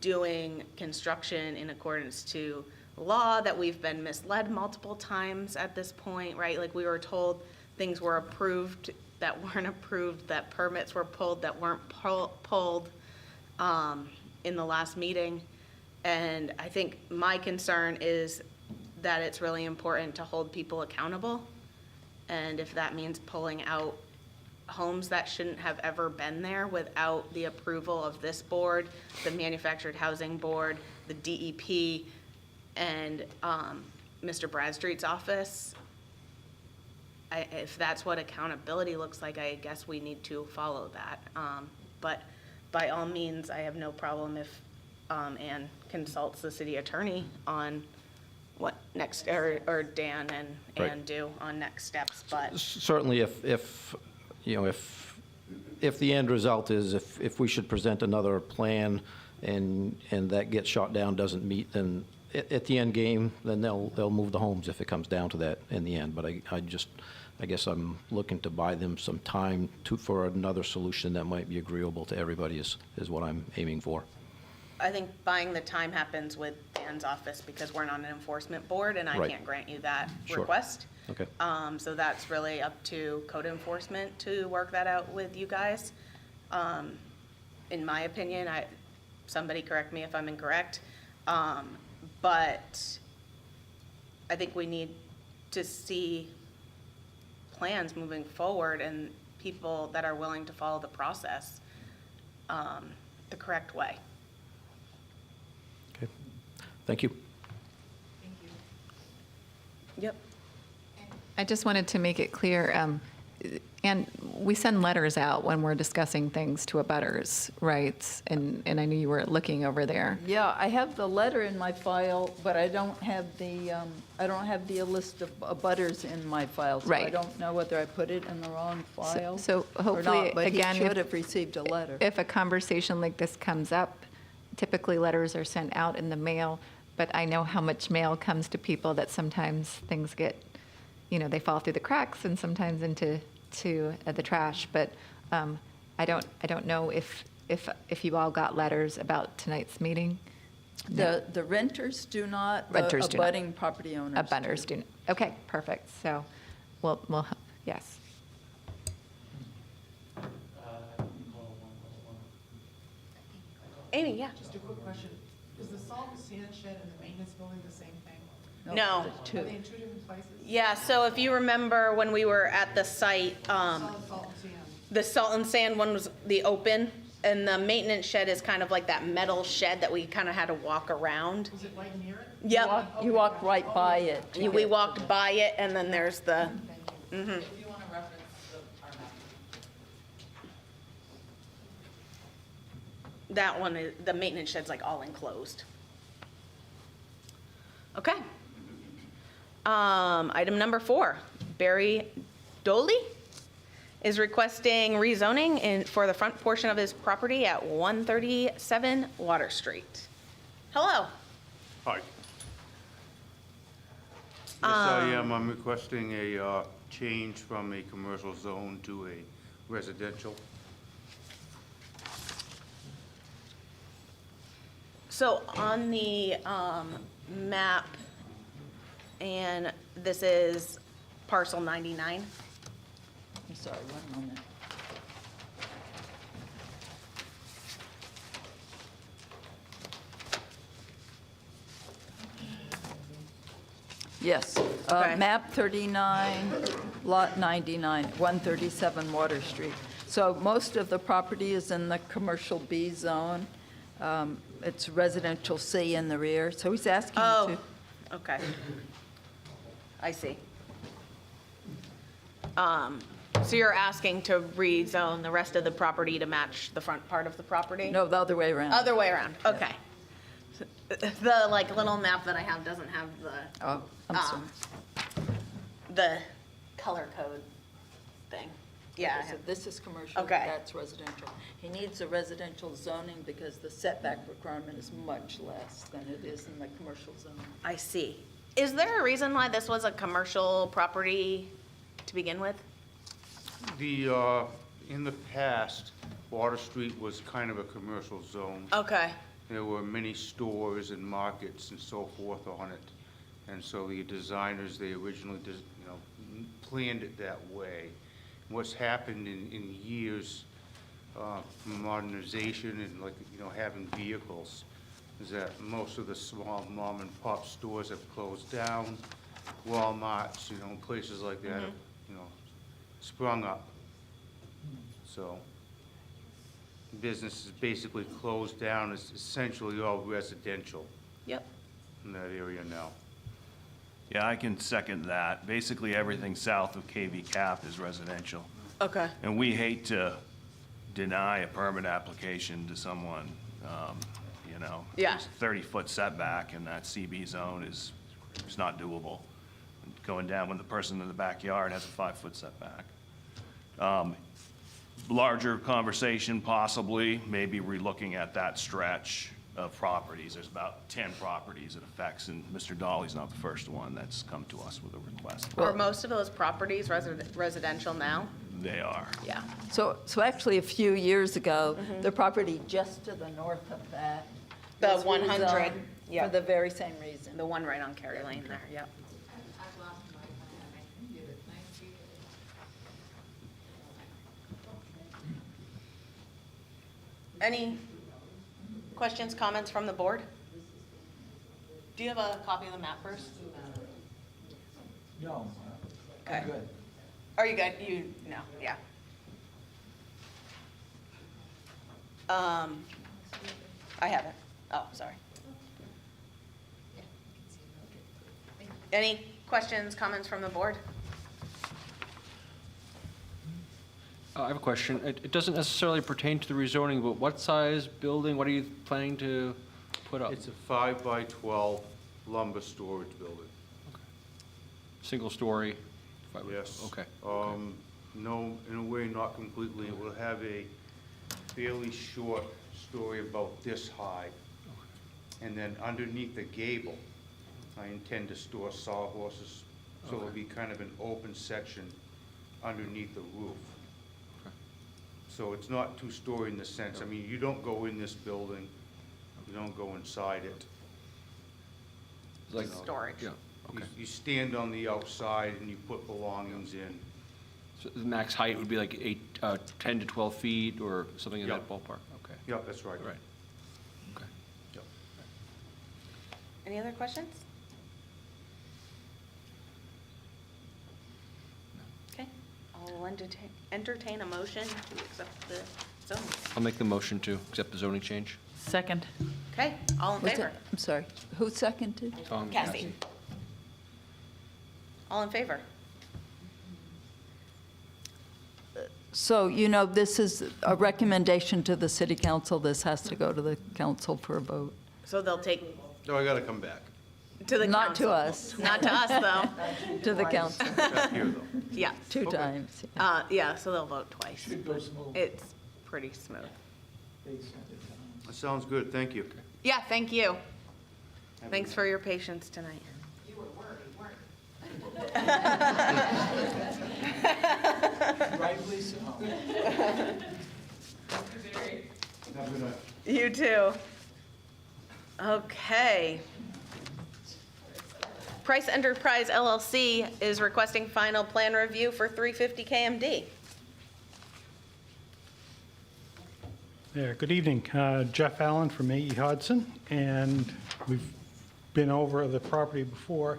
doing construction in accordance to law, that we've been misled multiple times at this point, right? Like, we were told things were approved that weren't approved, that permits were pulled that weren't pulled in the last meeting. And I think my concern is that it's really important to hold people accountable. And if that means pulling out homes that shouldn't have ever been there without the approval of this board, the Manufactured Housing Board, the DEP, and Mr. Bradstreet's office, if that's what accountability looks like, I guess we need to follow that. But by all means, I have no problem if Ann consults the city attorney on what next, or Dan and Right. Ann do on next steps, but. Certainly, if the end result is if we should present another plan and that gets shot down, doesn't meet, then at the end game, then they'll move the homes if it comes down to that in the end. But I guess I'm looking to buy them some time for another solution that might be agreeable to everybody is what I'm aiming for. I think buying the time happens with Dan's office because we're not an enforcement board and I Right. can't grant you that Sure. request. Okay. So that's really up to code enforcement to work that out with you guys. In my opinion, somebody correct me if I'm incorrect, but I think we need to see plans moving forward and people that are willing to follow the process the correct way. Okay. Thank you. Yep. I just wanted to make it clear, and we send letters out when we're discussing things to abutters, right? And I knew you were looking over there. Yeah, I have the letter in my file, but I don't have the list of abutters in my file. So I Right. don't know whether I put it in the wrong file So or hopefully, not, but he again, should have received a letter. if a conversation like this comes up, typically letters are sent out in the mail, but I know how much mail comes to people that sometimes things get, they fall through the cracks and sometimes into the trash. But I don't know if you all got letters about tonight's meeting. The renters do not, the Renters do not. abutting property owners Abutters do. Okay, perfect. So, we'll yes. Amy, yeah. Just a quick question. Is the salt and sand shed and the maintenance building the same thing? No. Are they in two different places? Yeah, so if you remember when we were at the site, Salt and sand. the salt and sand one was the open, and the maintenance shed is kind of like that metal shed that we kind of had to walk around. Was it right near it? Yep. You walked right by it. to We get- walked by it, and then there's the, If you want to reference our map. that one, the maintenance shed's like all enclosed. Okay. Item number 4, Barry Doley is requesting rezoning for the front portion of his property at 137 Water Street. Hello. Hi. I am. I'm requesting a change from a commercial zone to a residential. So on the map, and this is parcel 99. I'm sorry, one moment. Yes, Okay. map 39, lot 99, 137 Water Street. So most of the property is in the commercial B zone. It's residential C in the rear, so he's asking Oh, to, okay. I see. So you're asking to rezone the rest of the property to match the front part of the property? no, the other way around. Other way around, okay. The like little map that I have doesn't have the, Oh, I'm sorry. the color code thing. Yeah, I So have- this is commercial, Okay. that's residential. He needs a residential zoning because the setback requirement is much less than it is in the commercial zone. I see. Is there a reason why this was a commercial property to begin with? In the past, Water Street was kind of a commercial zone. Okay, There were many stores and markets and so forth on it. And so the designers, they originally, planned it that way. What's happened in years, modernization and having vehicles, is that most of the small mom and pop stores have closed down. Walmarts, places like that have, sprung up. So business is basically closed down. It's essentially all residential yep. in that area now. Yeah, I can second that. Basically, everything south of KV Cap is residential. Okay, And we hate to deny a permit application to someone, Yeah. There's a 30-foot setback, and that CB zone is not doable. Going down when the person in the backyard has a 5-foot setback. Larger conversation possibly, maybe relooking at that stretch of properties. There's about 10 properties it affects, and Mr. Dolly's not the first one that's come to us with a request. Are most of those properties residential now? They are. Yeah. So actually, a few years ago, the property just to the north of that. The was 100, rezoned yeah. For the very same reason. The one right on Kerry Lane there, yep. I've lost my plan, I can get it, thank you. Any questions, comments from the board? Do you have a copy of the map, Bruce? No, Okay. I'm good. Are you good? No, yeah. I haven't. Oh, sorry. Any questions, comments from the board? I have a question. It doesn't necessarily pertain to the rezoning, but what size building, what are you planning to put up? It's a 5 by 12 lumber storage building. Single story? Yes. Okay. No, in a way, not completely. It will have a fairly short story about this high. And then underneath the gable, I intend to store sawhorses. So it'll be kind of an open section underneath the roof. Okay. So it's not two-story in the sense, I mean, you don't go in this building, you don't go inside it. Like Storage. Yeah, okay. You stand on the outside and you put belongings in. So the max height would be like 10 to 12 feet or something in that Yep. ballpark? Okay. Yep, that's right. Right. Okay. Yep. Any other questions? Okay, I'll entertain a motion to accept the zoning. I'll make the motion to accept the zoning change. Second. Okay, all in Was favor? it- I'm sorry, who seconded? Tom? Cassie. All in favor? So, this is a recommendation to the city council. This has to go to the council for a vote. So they'll take No, I gotta come back. to the Not to council. us, Not to us, though. to the council, Back here, though. Yeah, two times. yeah, so they'll vote twice. Should go smooth. It's pretty smooth. They sent it down. That sounds good, thank you. Yeah, thank you. Thanks for your patience tonight. You were worried, weren't you? Rightly so. You too. Okay. Price Enterprise LLC is requesting final plan review for 350 KMD. There, good evening. Jeff Allen from A.E. Hodson, and we've been over the property before.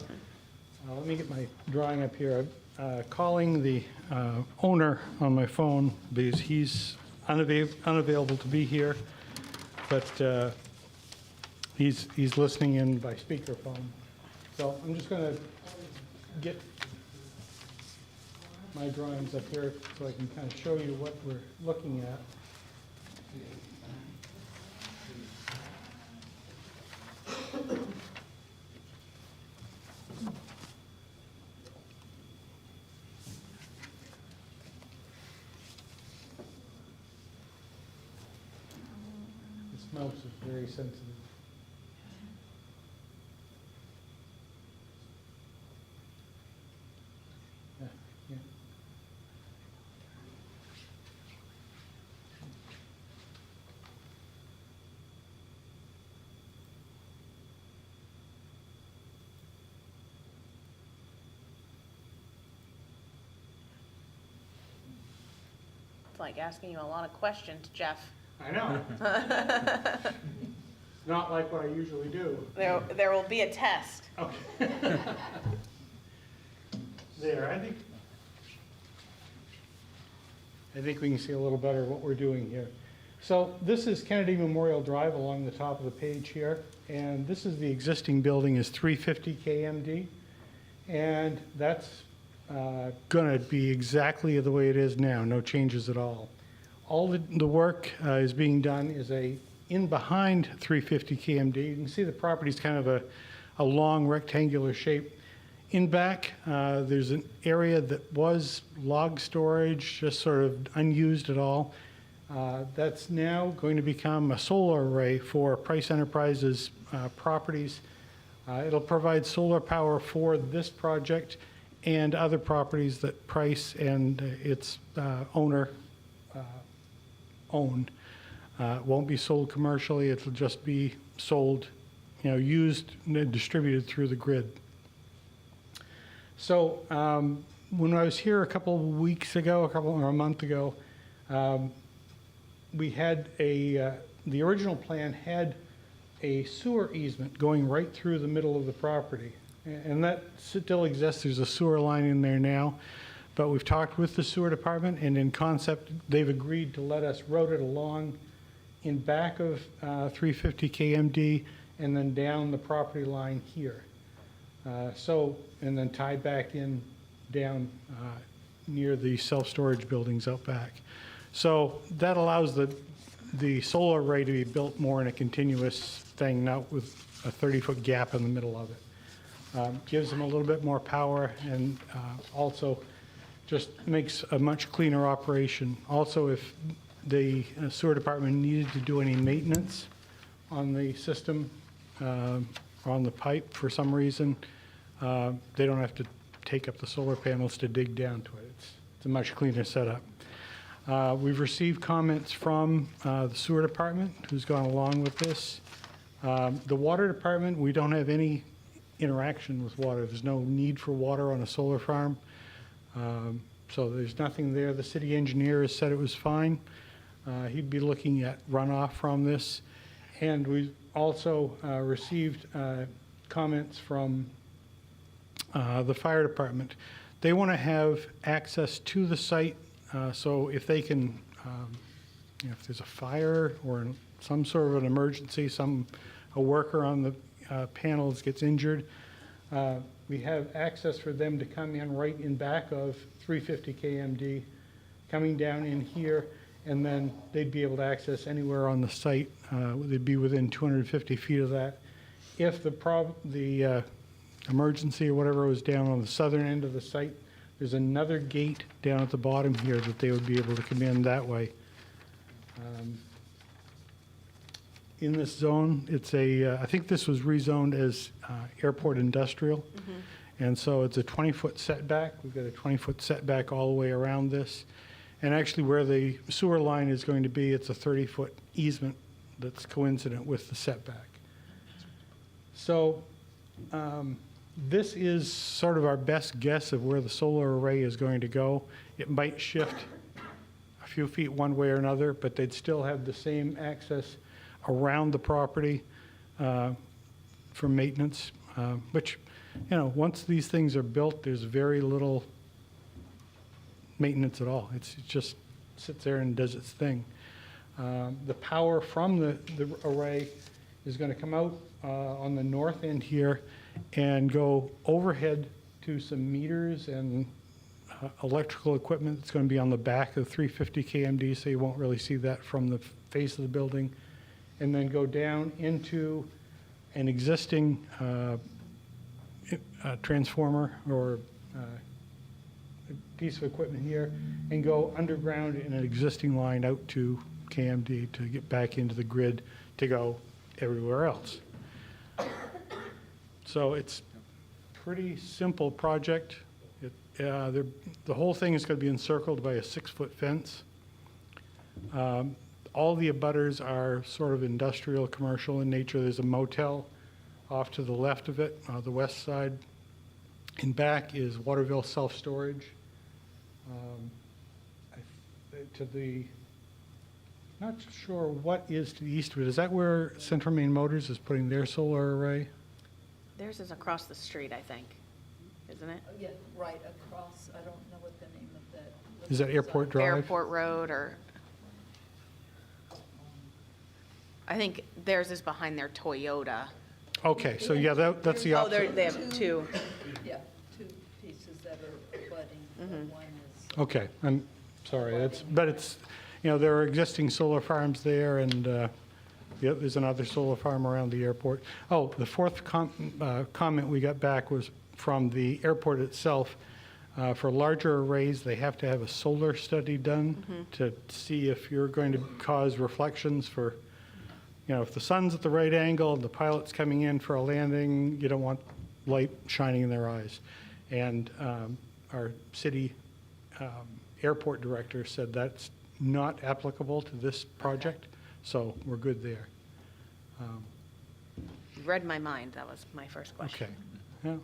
Let me get my drawing up here. I'm calling the owner on my phone because he's unavailable to be here, but he's listening in by speakerphone. So I'm just going to get my drawings up here so I can kind of show you what we're looking at. This mouse is very sensitive. Yeah, yeah. It's like asking you a lot of questions, Jeff. I know. Not like what I usually do. There will be a test. Okay. There, I think we can see a little better what we're doing here. So this is Kennedy Memorial Drive along the top of the page here, and this is the existing building is 350 KMD, and that's going to be exactly the way it is now, no changes at all. All the work is being done is in behind 350 KMD. You can see the property is kind of a long rectangular shape. In back, there's an area that was log storage, just sort of unused at all. That's now going to become a solar array for Price Enterprises properties. It'll provide solar power for this project and other properties that Price and its owner own. It won't be sold commercially. It'll just be sold, used and distributed through the grid. So when I was here a couple of weeks ago, or a month ago, we had the original plan had a sewer easement going right through the middle of the property. And that still exists. There's a sewer line in there now. But we've talked with the sewer department, and in concept, they've agreed to let us route it along in back of 350 KMD and then down the property line here. And then tie back in down near the self-storage buildings out back. So that allows the solar array to be built more in a continuous thing, not with a 30-foot gap in the middle of it. Gives them a little bit more power and also just makes a much cleaner operation. Also, if the sewer department needed to do any maintenance on the system, or on the pipe for some reason, they don't have to take up the solar panels to dig down to it. It's a much cleaner setup. We've received comments from the sewer department, who's gone along with this. The water department, we don't have any interaction with water. There's no need for water on a solar farm. So there's nothing there. The city engineer has said it was fine. He'd be looking at runoff from this. And we also received comments from the fire department. They want to have access to the site, so if they can, if there's a fire or some sort of an emergency, a worker on the panels gets injured, we have access for them to come in right in back of 350 KMD, coming down in here, and then they'd be able to access anywhere on the site. They'd be within 250 feet of that. If the emergency or whatever was down on the southern end of the site, there's another gate down at the bottom here that they would be able to come in that way. In this zone, it's I think this was rezoned as airport industrial. And so it's a 20-foot setback. We've got a 20-foot setback all the way around this. And actually where the sewer line is going to be, it's a 30-foot easement that's coincident with the setback. So this is sort of our best guess of where the solar array is going to go. It might shift a few feet one way or another, but they'd still have the same access around the property for maintenance, which, you know, once these things are built, there's very little maintenance at all. It just sits there and does its thing. The power from the array is going to come out on the north end here and go overhead to some meters and electrical equipment that's going to be on the back of 350 KMD, so you won't really see that from the face of the building, and then go down into an existing transformer or piece of equipment here and go underground in an existing line out to KMD to get back into the grid to go everywhere else. So it's a pretty simple project. The whole thing is going to be encircled by a 6-foot fence. All the abutters are sort of industrial, commercial in nature. There's a motel off to the left of it, the west side. In back is Waterville self-storage. To the, not sure what is to the east of it. Is that where Central Maine Motors is putting their solar array? Theirs is across the street, I think, isn't it? Yeah, right across, I don't know what the name of that. Is that Airport Drive? Airport Road, or, I think theirs is behind their Toyota. Okay, so yeah, that's the Oh, they opposite. have two. Yeah, two pieces that are abutting. One is. Okay, I'm sorry, but it's, you know, there are existing solar farms there, and there's another solar farm around the airport. Oh, the fourth comment we got back was from the airport itself. For larger arrays, they have to have a solar study done to see if you're going to cause reflections for, you know, if the sun's at the right angle and the pilot's coming in for a landing, you don't want light shining in their eyes. And our city airport director said that's not applicable to this project, so we're good there. You read my mind, that was my first question. Okay, yeah.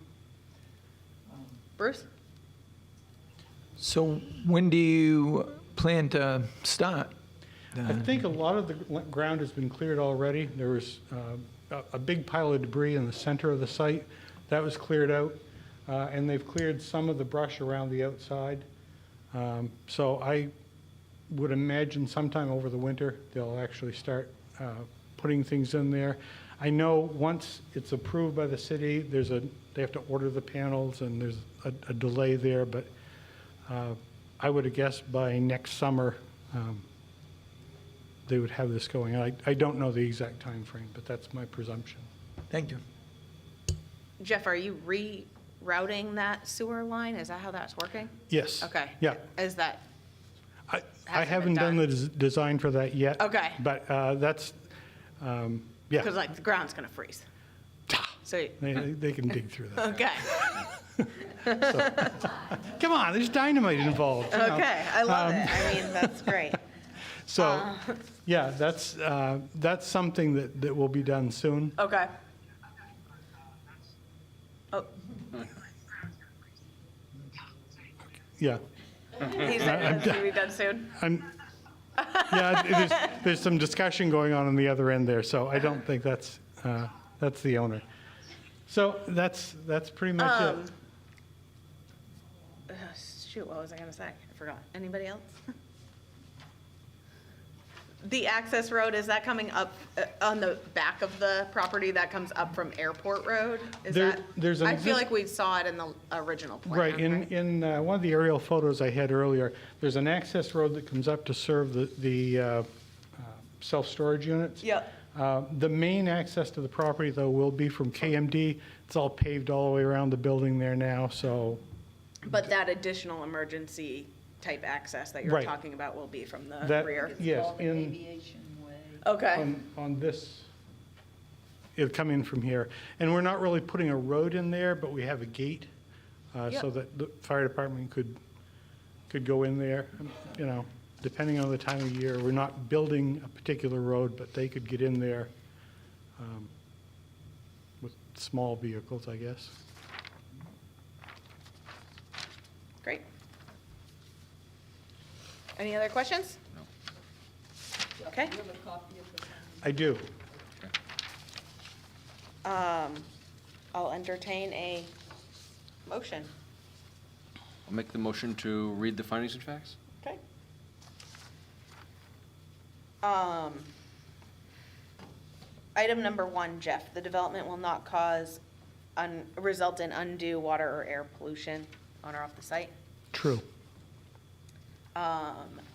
Bruce? So when do you plan to start? I think a lot of the ground has been cleared already. There was a big pile of debris in the center of the site. That was cleared out, and they've cleared some of the brush around the outside. So I would imagine sometime over the winter, they'll actually start putting things in there. I know once it's approved by the city, they have to order the panels, and there's a delay there, but I would have guessed by next summer, they would have this going. I don't know the exact time frame, but that's my presumption. Thank you. Jeff, are you rerouting that sewer line? Is that how that's working? Yes. Okay. Yeah. Is that, I hasn't haven't been done the done. design for that yet. Okay. But that's, yeah, because like the ground's gonna freeze. So, they can dig through that. okay. Come on, there's dynamite involved. you know. Okay, I love it. I mean, that's great. So, yeah, that's something that will be done soon. Okay. Oh, Yeah. he said it's gonna be done soon. Yeah, there's some discussion going on the other end there, so I don't think that's the owner. So that's pretty much it. Shoot, what was I gonna say? I forgot. Anybody else? The access road, is that coming up on the back of the property that comes up from Airport Road? Is There- that? there's an I feel exist- like we saw it in the original plan. Right, in one of the aerial photos I had earlier, there's an access road that comes up to serve the self-storage units. Yep. The main access to the property, though, will be from KMD. It's all paved all the way around the building there now, so, But that additional emergency type access that you're Right. talking about will be from the That- rear? yes, Called in, Aviation Way. Okay. on this, it'll come in from here. And we're not really putting a road in there, but we have a gate so Yep. that the fire department could go in there, you know, depending on the time of year. We're not building a particular road, but they could get in there with small vehicles, I guess. Great. Any other questions? Jeff, Okay. do you have a copy of the plan? I do. I'll entertain a motion. I'll make the motion to read the findings and facts. Okay. Item number 1, Jeff, the development will not result in undue water or air pollution on or off the site. True.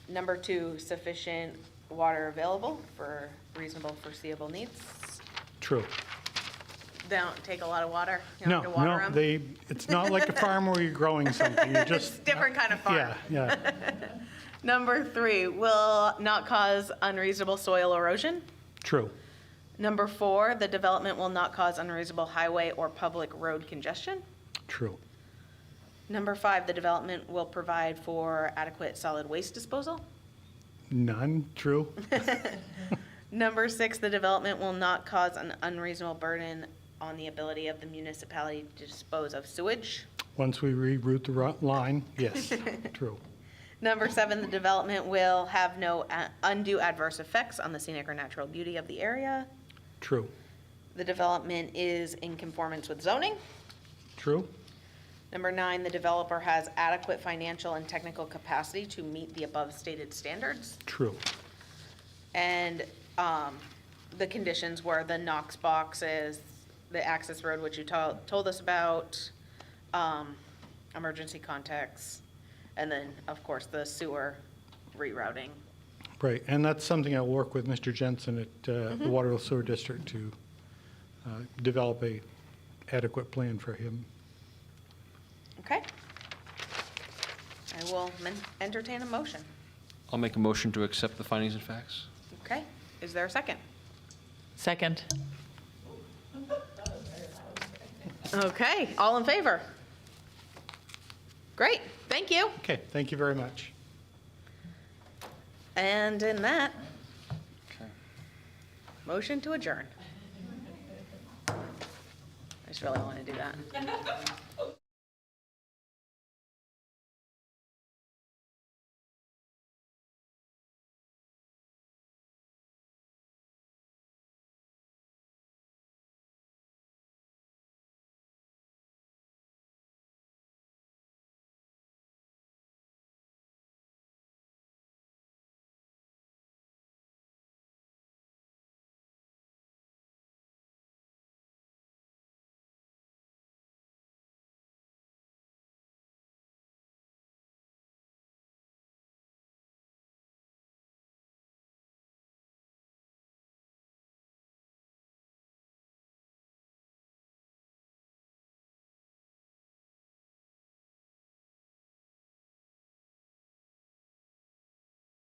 Number 2, sufficient water available for reasonable foreseeable needs. True. They don't take a lot of water. You don't No, have to water no, 'em. it's not like a farm where you're growing something. You're It's just, different kind of farm. yeah. Number 3, will not cause unreasonable soil erosion. True. Number 4, the development will not cause unreasonable highway or public road congestion. True. Number 5, the development will provide for adequate solid waste disposal. None. True. Number 6, the development will not cause an unreasonable burden on the ability of the municipality to dispose of sewage. Once we reroute the line, yes, true. Number 7, the development will have no undue adverse effects on the scenic or natural beauty of the area. True. The development is in conformance with zoning. True. Number 9, the developer has adequate financial and technical capacity to meet the above stated standards. True. And the conditions were the Knox boxes, the access road, which you told us about, emergency contacts, and then, of course, the sewer rerouting. Right, and that's something I'll work with Mr. Jensen at the Waterville Sewer District to develop a adequate plan for him. Okay? I will entertain a motion. I'll make a motion to accept the findings and facts. Okay, is there a second? Second. Okay, all in favor? Great, thank you. Okay, thank you very much. And in that, Okay. motion to adjourn. I just really want to do that.